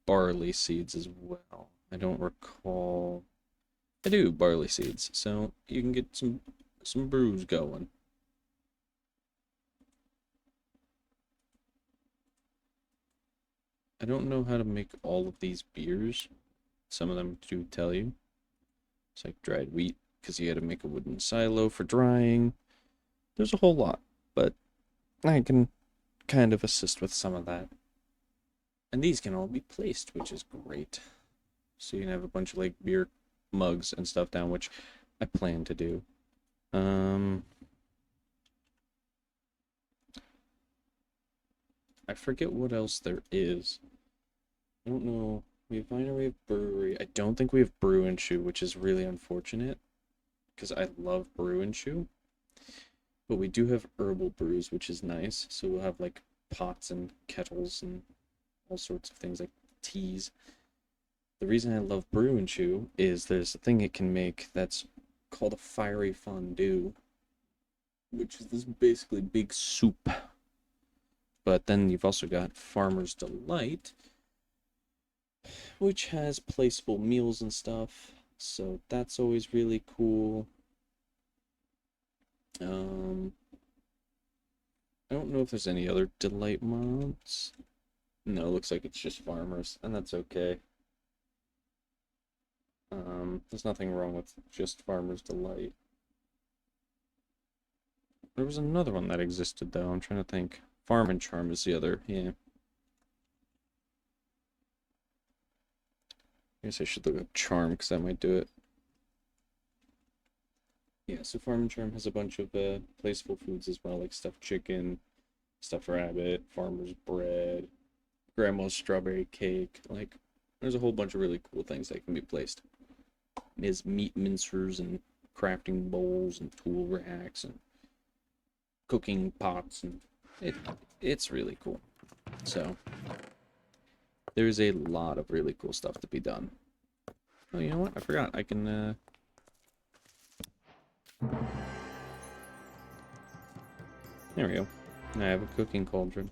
barley seeds as well. I don't recall. I do barley seeds, so you can get some brews going. I don't know how to make all of these beers. Some of them do tell you. It's like dried wheat, because you had to make a wooden silo for drying. There's a whole lot, but I can kind of assist with some of that. And these can all be placed, which is great. So you can have a bunch of like beer mugs and stuff down, which I plan to do. I forget what else there is. I don't know. We have Winery, we have Brewery. I don't think we have Brew and Chew, which is really unfortunate. Because I love Brew and Chew. But we do have herbal brews, which is nice. So we'll have like pots and kettles and all sorts of things like teas. The reason I love Brew and Chew is there's a thing it can make that's called a fiery fondue, which is this basically big soup. But then you've also got Farmer's Delight, which has placeable meals and stuff. So that's always really cool. I don't know if there's any other Delight mods. No, it looks like it's just Farmers, and that's okay. There's nothing wrong with just Farmer's Delight. There was another one that existed, though. I'm trying to think. Farm and Charm is the other, yeah. I guess I should look up Charm, because that might do it. Yeah, so Farm and Charm has a bunch of placeable foods as well, like stuffed chicken, stuffed rabbit, farmer's bread, grandma's strawberry cake. Like, there's a whole bunch of really cool things that can be placed. There's meat mincers and crafting bowls and tool racks and cooking pots, and it's really cool. So there's a lot of really cool stuff to be done. Oh, you know what? I forgot. I can there we go. I have a cooking cauldron.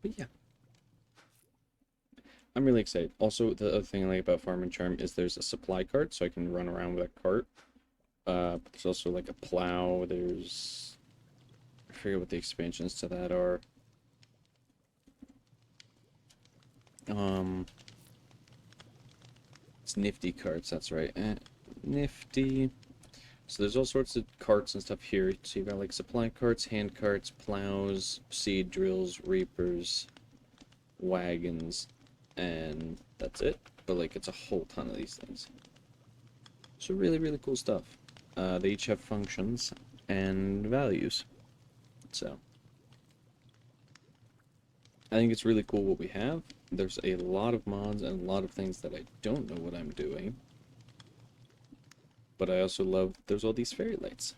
But yeah. I'm really excited. Also, the other thing I like about Farm and Charm is there's a supply cart, so I can run around with a cart. But there's also like a plow. There's... I forget what the expansions to that are. It's It's nifty carts, that's right. Nifty. So there's all sorts of carts and stuff here. So you got like supply carts, hand carts, plows, seed drills, reapers, wagons, and that's it. But like it's a whole ton of these things. So really, really cool stuff. They each have functions and values. So I think it's really cool what we have. There's a lot of mods and a lot of things that I don't know what I'm doing. But I also love there's all these fairy lights.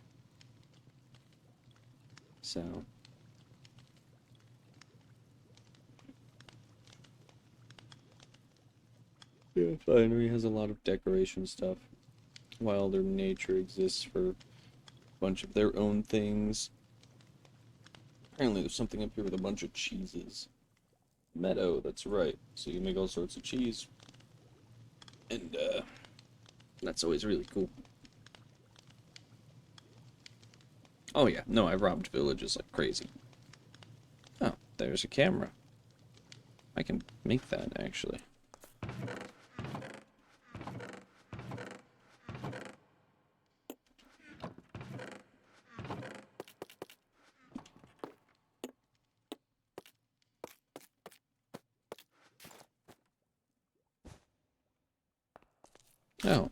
So yeah, Finery has a lot of decoration stuff. Wilder Nature exists for a bunch of their own things. Apparently there's something up here with a bunch of cheeses. Meadow, that's right. So you make all sorts of cheese. And that's always really cool. Oh yeah, no, I robbed villages like crazy. Oh, there's a camera. I can make that, actually. Oh.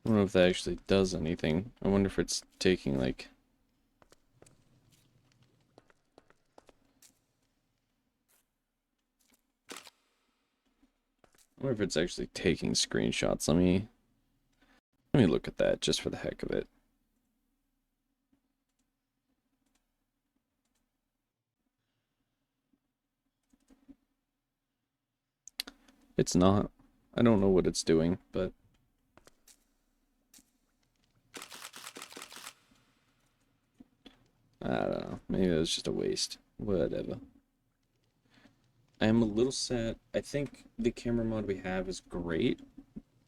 I don't know if that actually does anything. I wonder if it's taking, like... I wonder if it's actually taking screenshots. Let me look at that just for the heck of it. It's not. I don't know what it's doing, but... I don't know. Maybe it was just a waste. Whatever. I am a little sad. I think the camera mod we have is great.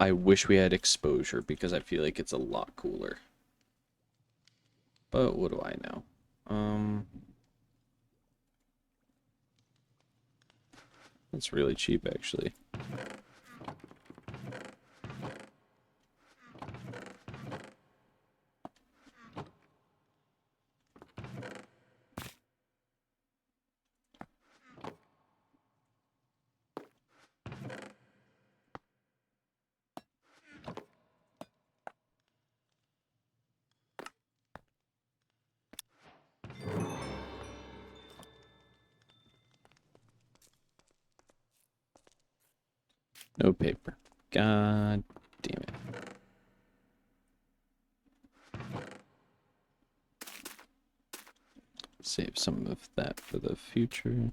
I wish we had exposure because I feel like it's a lot cooler. But what do I know? That's really cheap, actually. No paper. God damn it. Save some of that for the future.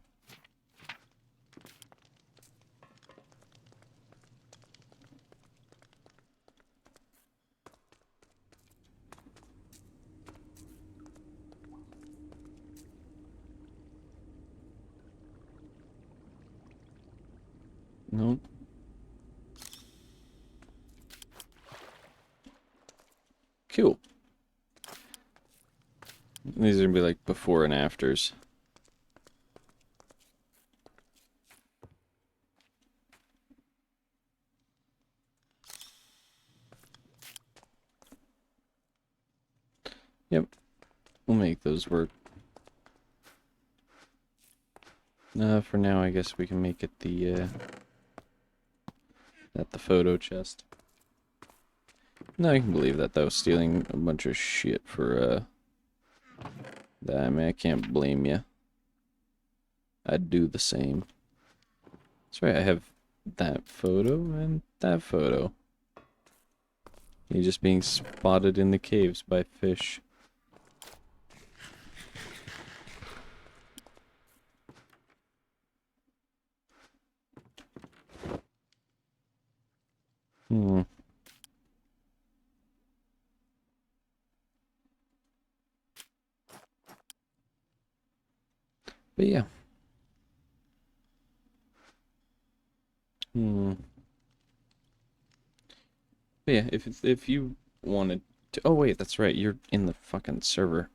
Nope. Cool. These are gonna be like before and afters. Yep. We'll make those work. For now, I guess we can make it the photo chest. No, I can believe that, though. Stealing a bunch of shit for, that. I mean, I can't blame you. I'd do the same. That's right, I have that photo and that photo. You just being spotted in the caves by fish. Hmm. But yeah. But yeah, if you wanted to, oh wait, that's right, you're in the fucking server.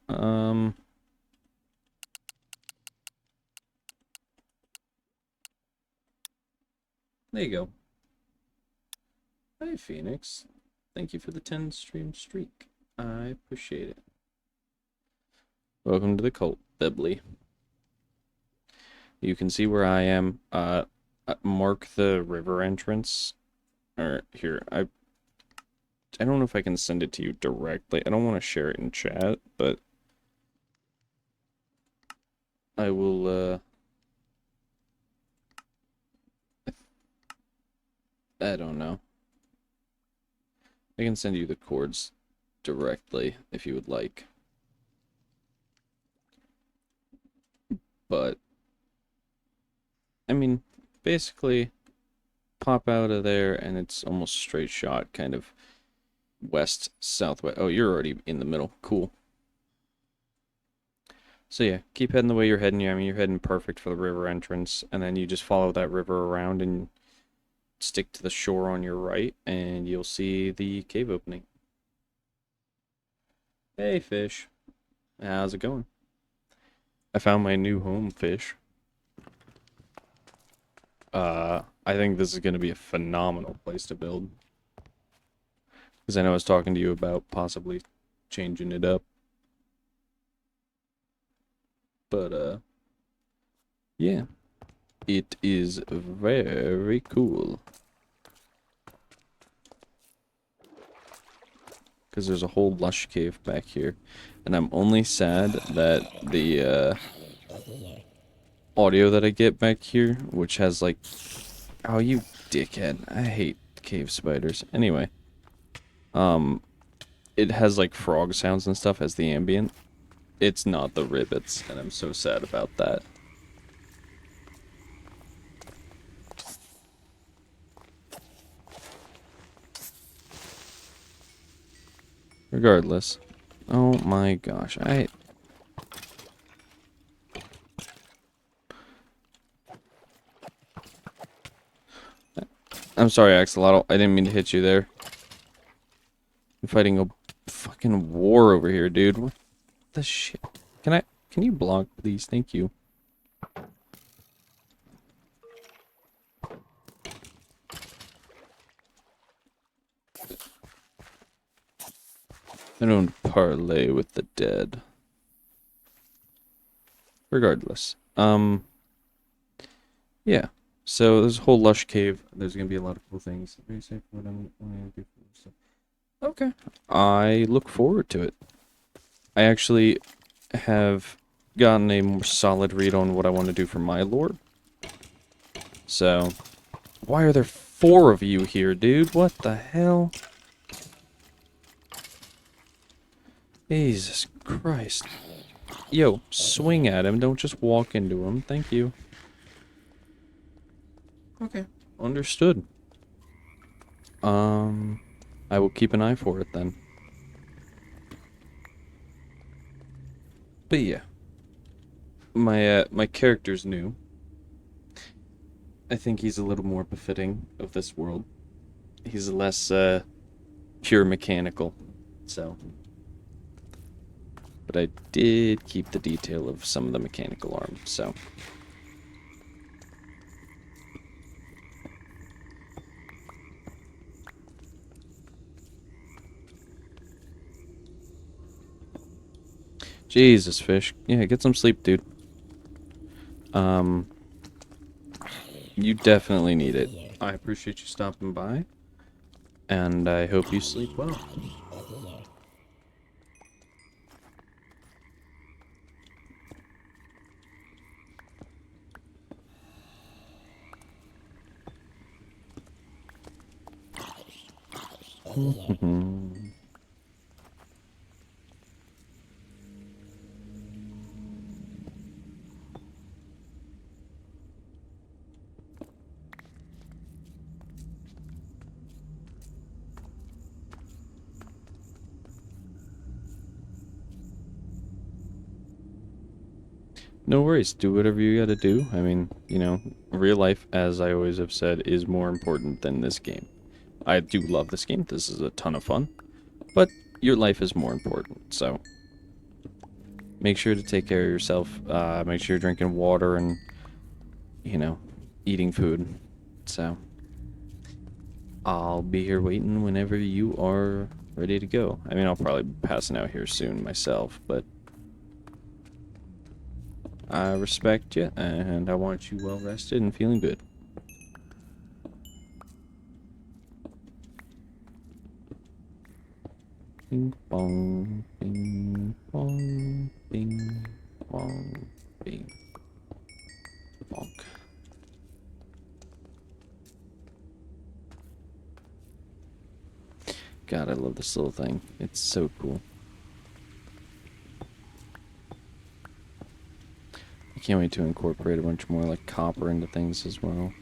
There you go. Hi, Phoenix. Thank you for the 10 stream streak. I appreciate it. Welcome to the cult, Bibly. You can see where I am. Mark the river entrance. Or here, I don't know if I can send it to you directly. I don't want to share it in chat, but I will, I don't know. I can send you the chords directly if you would like. But, I mean, basically, pop out of there and it's almost straight shot, kind of west, southwest. Oh, you're already in the middle. Cool. So yeah, keep heading the way you're heading. I mean, you're heading perfect for the river entrance, and then you just follow that river around and stick to the shore on your right, and you'll see the cave opening. Hey, fish. How's it going? I found my new home, fish. I think this is going to be a phenomenal place to build. Because I know I was talking to you about possibly changing it up. But, yeah. It is very cool. Because there's a whole lush cave back here. And I'm only sad that the, audio that I get back here, which has like... Oh, you dickhead. I hate cave spiders. Anyway. It has like frog sounds and stuff as the ambient. It's not the ribbits, and I'm so sad about that. Regardless. Oh my gosh, I'm sorry, Axolotl. I didn't mean to hit you there. I'm fighting a fucking war over here, dude. What the shit? Can you block, please? Thank you. I don't parlay with the dead. Regardless. Yeah. So there's a whole lush cave. There's gonna be a lot of cool things. Very safe for what I'm gonna do for stuff. Okay. I look forward to it. I actually have gotten a more solid read on what I want to do for my lore. So, why are there 4 of you here, dude? What the hell? Jesus Christ. Yo, swing at him. Don't just walk into him. Thank you. Okay. Understood. I will keep an eye for it then. But yeah. My character's new. I think he's a little more befitting of this world. He's less, pure mechanical. So. But I did keep the detail of some of the mechanical arms, so. Jesus, fish. Yeah, get some sleep, dude. You definitely need it. I appreciate you stopping by, and I hope you sleep well. No worries. Do whatever you gotta do. I mean, you know, real life, as I always have said, is more important than this game. I do love this game. This is a ton of fun. But your life is more important, so make sure to take care of yourself. Make sure you're drinking water and, you know, eating food. So, I'll be here waiting whenever you are ready to go. I mean, I'll probably be passing out here soon myself, but I respect you, and I want you well rested and feeling good. Bing bong, bing bong, bing bong, bing bonk. God, I love this little thing. It's so cool. I can't wait to incorporate a bunch more like copper into things as well.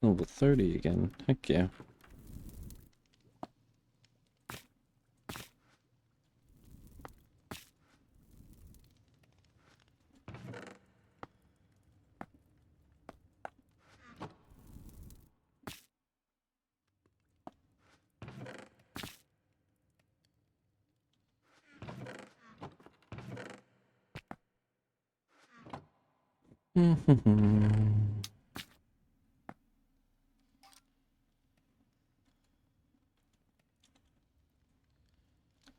Level 30 again. Heck yeah.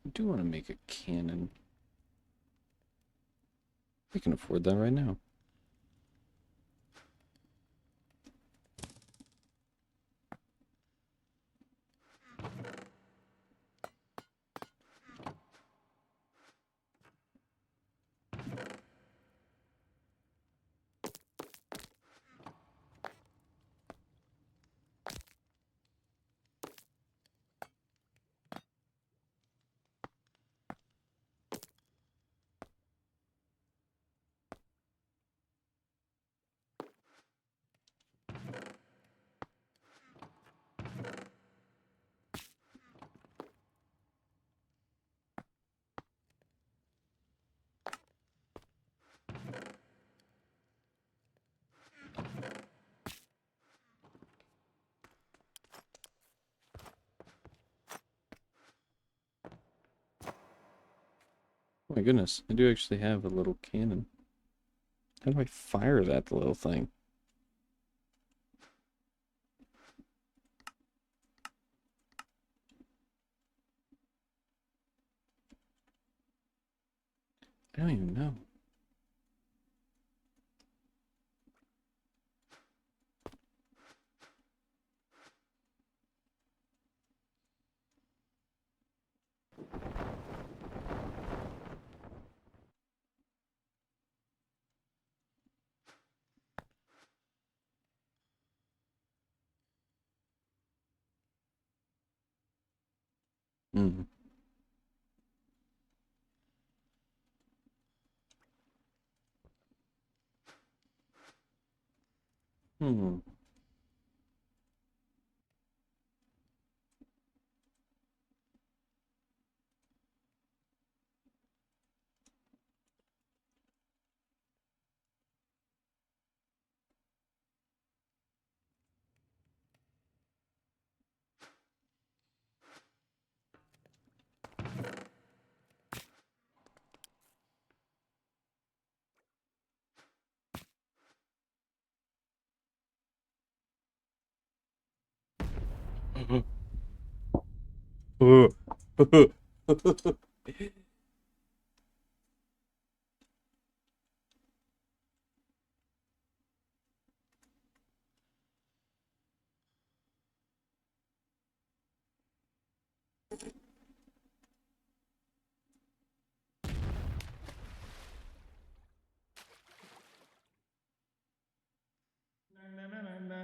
I do want to make a cannon. We can afford that right now. Oh my goodness, I do actually have a little cannon. How do I fire that little thing? I don't even know. Hmm. Hmm.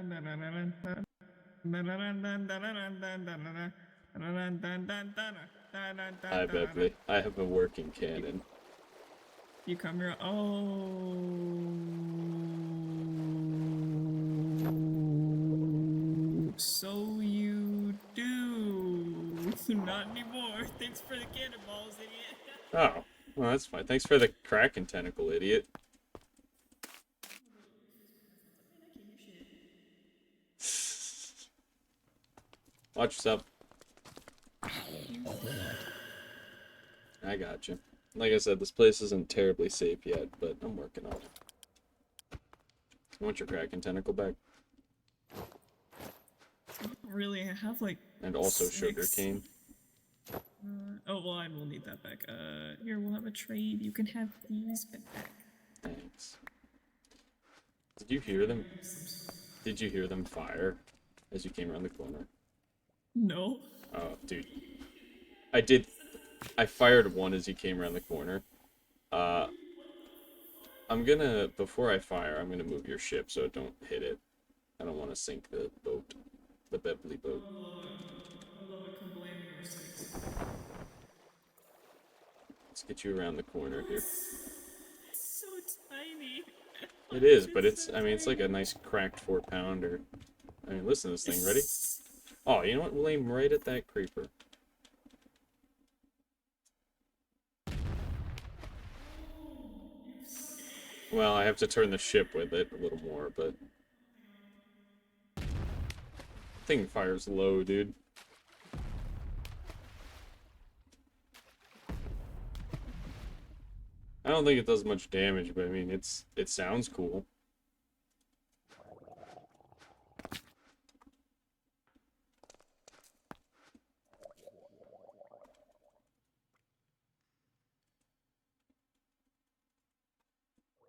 Hi, Beverly. I have a working cannon. You come here. Oh. So you do. Not anymore. Thanks for the cannonballs, idiot. Oh, well, that's fine. Thanks for the Kraken tentacle, idiot. Watch yourself. I got you. Like I said, this place isn't terribly safe yet, but I'm working on it. I want your Kraken tentacle back. Really, I have like. And also 6. sugarcane. Oh, well, I will need that back. Here, we'll have a trade. You can have these back. Thanks. Did you hear them? Did you hear them fire as you came around the corner? No. Oh, dude. I did. I fired one as he came around the corner. I'm gonna, before I fire, I'm gonna move your ship so don't hit it. I don't want to sink the boat. The Beverly boat. I love it. Come blame me or six. Let's get you around the corner here. It's so tiny. It is, but it's, I mean, it's like a nice cracked 4-pounder. I mean, listen to this thing. Ready? Oh, you know what? We'll aim right at that creeper. Well, I have to turn the ship with it a little more, but... Thing fires low, dude. I don't think it does much damage, but I mean, it sounds cool.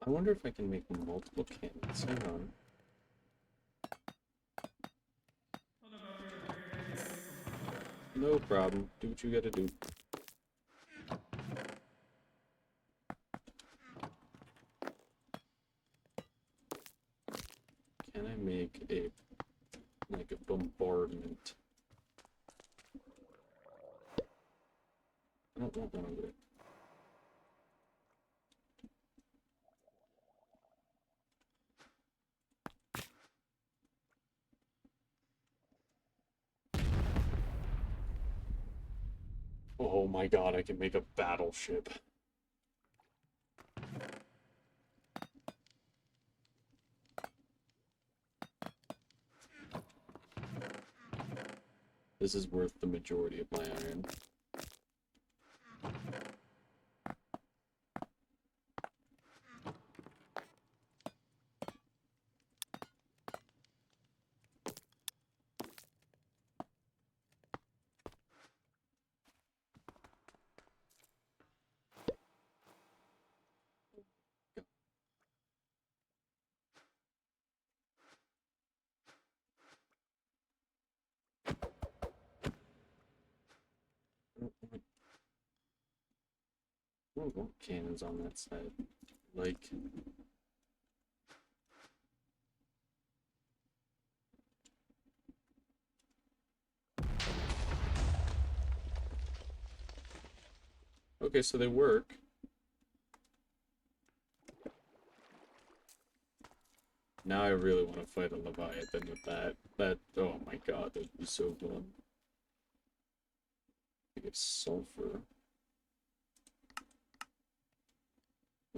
I wonder if I can make multiple cannons. Hang on. No problem. Do what you gotta do. Can I make like a bombardment? I don't want one of it. Oh my god, I can make a battleship. This is worth the majority of my iron. I don't want cannons on that side. Like... Okay, so they work. Now I really want to fight a Leviathan with that. Oh my god, that'd be so fun. I get sulfur.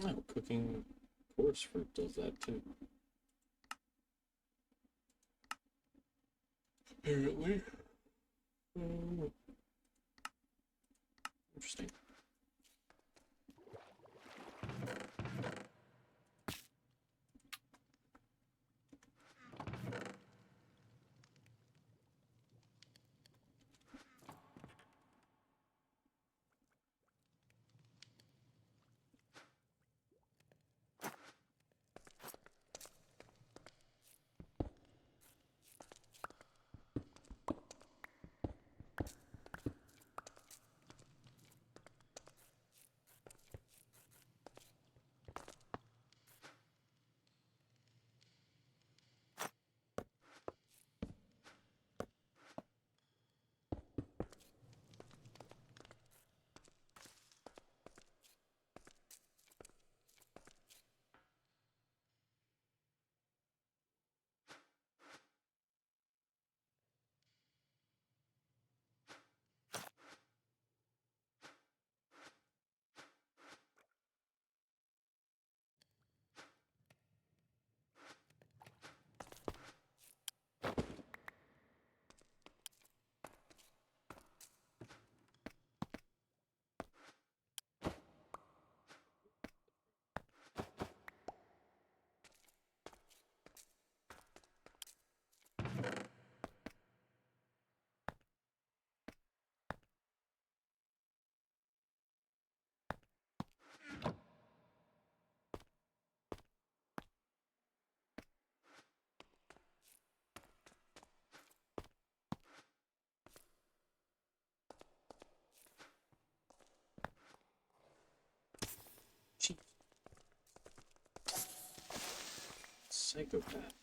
Oh, cooking coarse fruit does that too. Apparently. Interesting. psychopath.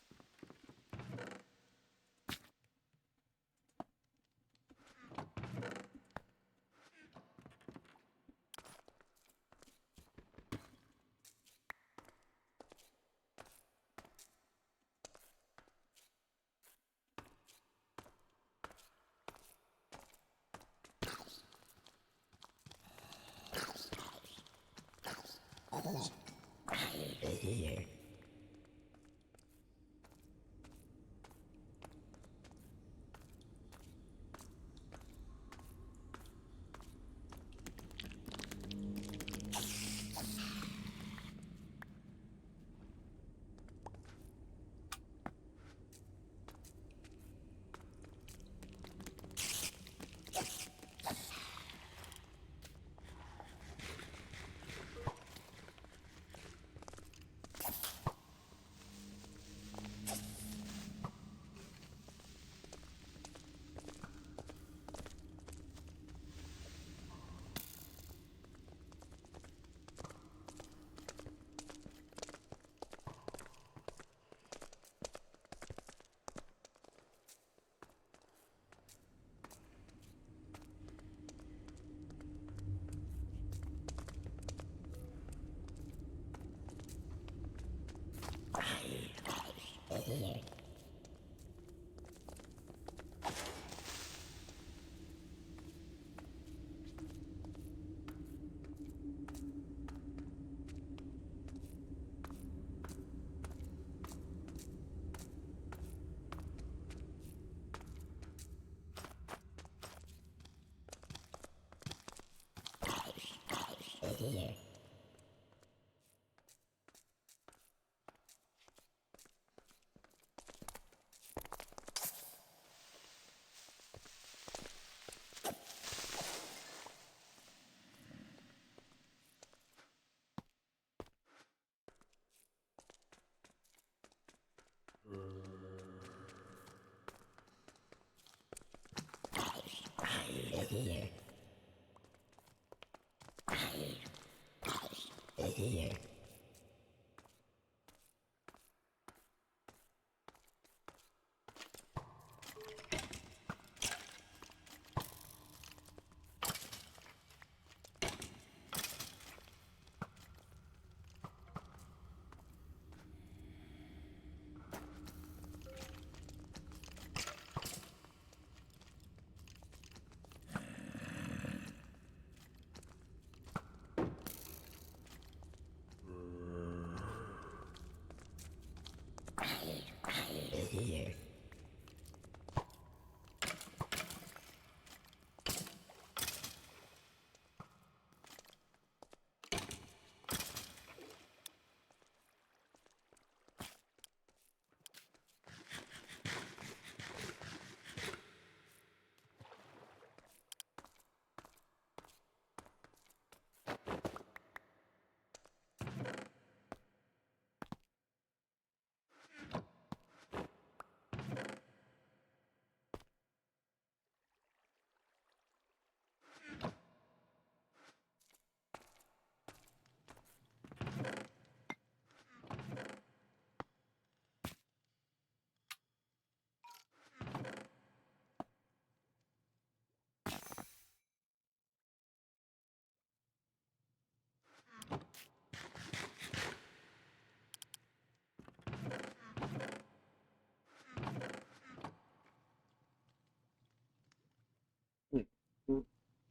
Mm,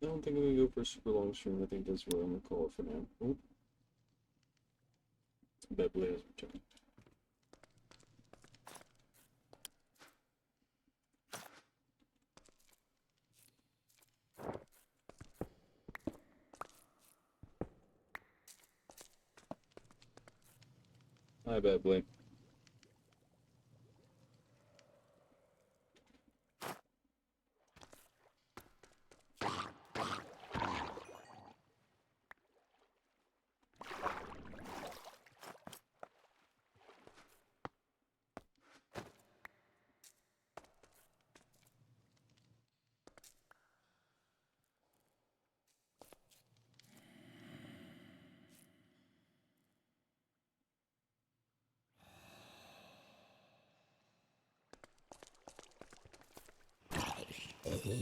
I don't think I'm gonna go for a super long stream. I think that's where I'm gonna call it for now. Oh, Beverly has returned. Hi, Beverly. For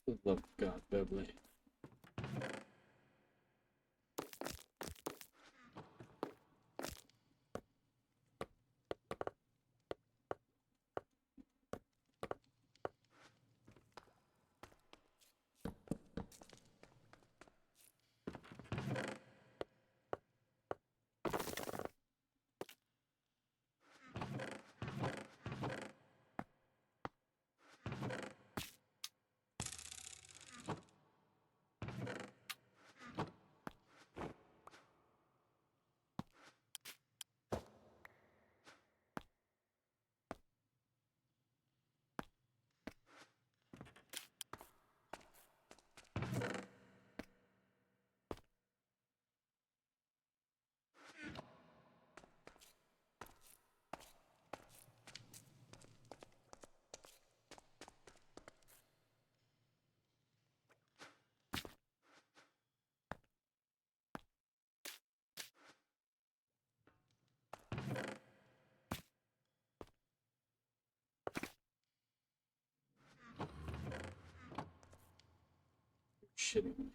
the love of God, Beverly. Shitting me.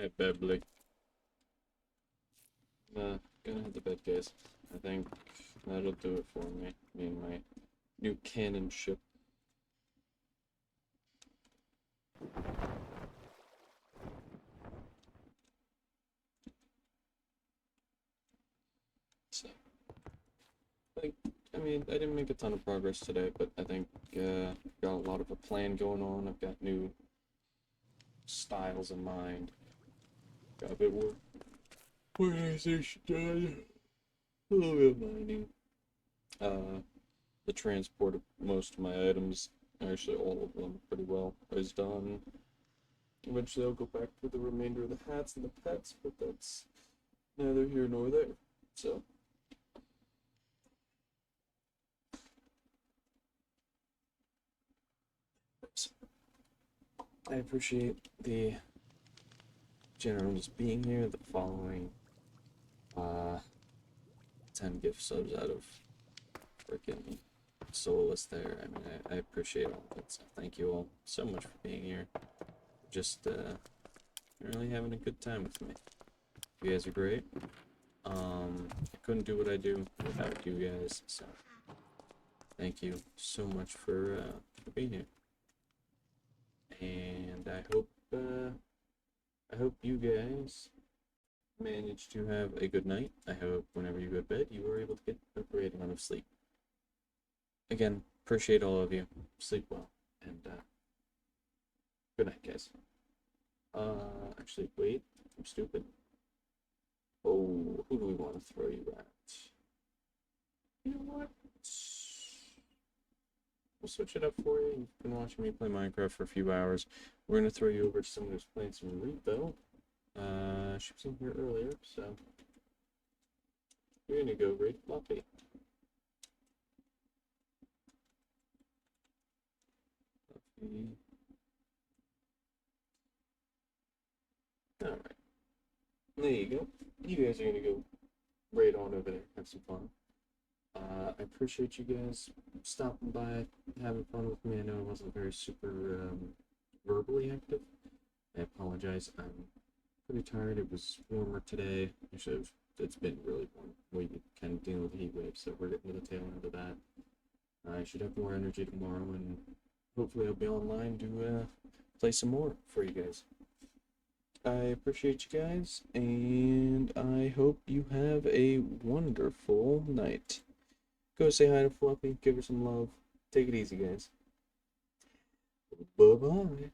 Hey, Beverly. Gonna hit the bed, guys. I think that'll do it for me. Me and my new cannon ship. So, I mean, I didn't make a ton of progress today, but I think got a lot of a plan going on. I've got new styles in mind. Got a bit more organization done. A little bit of mining. The transport of most of my items, actually all of them pretty well, is done. Eventually I'll go back for the remainder of the hats and the pets, but that's neither here nor there. So, I appreciate the generals being here, the following 10 gift subs out of freaking Soulless there. I mean, I appreciate all of it, so thank you all so much for being here. Just really having a good time with me. You guys are great. I couldn't do what I do without you guys, so thank you so much for being here. And and I hope you guys manage to have a good night. I hope whenever you go to bed, you are able to get a great amount of sleep. Again, appreciate all of you. Sleep well, and good night, guys. Actually, wait, I'm stupid. Oh, who do we want to throw you at? You know what? We'll switch it up for you. You've been watching me play Minecraft for a few hours. We're gonna throw you over to someone who's playing some Repo. She was in here earlier, so you're gonna go raid Floppy. Alright. There you go. You guys are gonna go raid on over there, have some fun. I appreciate you guys stopping by, having fun with me. I know I wasn't very super verbally active. I apologize. I'm pretty tired. It was warmer today. Actually, it's been really warm. We kind of dealing with the heat wave, so we're getting to the tail end of that. I should have more energy tomorrow, and hopefully I'll be online to play some more for you guys. I appreciate you guys, and I hope you have a wonderful night. Go say hi to Fluffy, give her some love. Take it easy, guys. Bye-bye.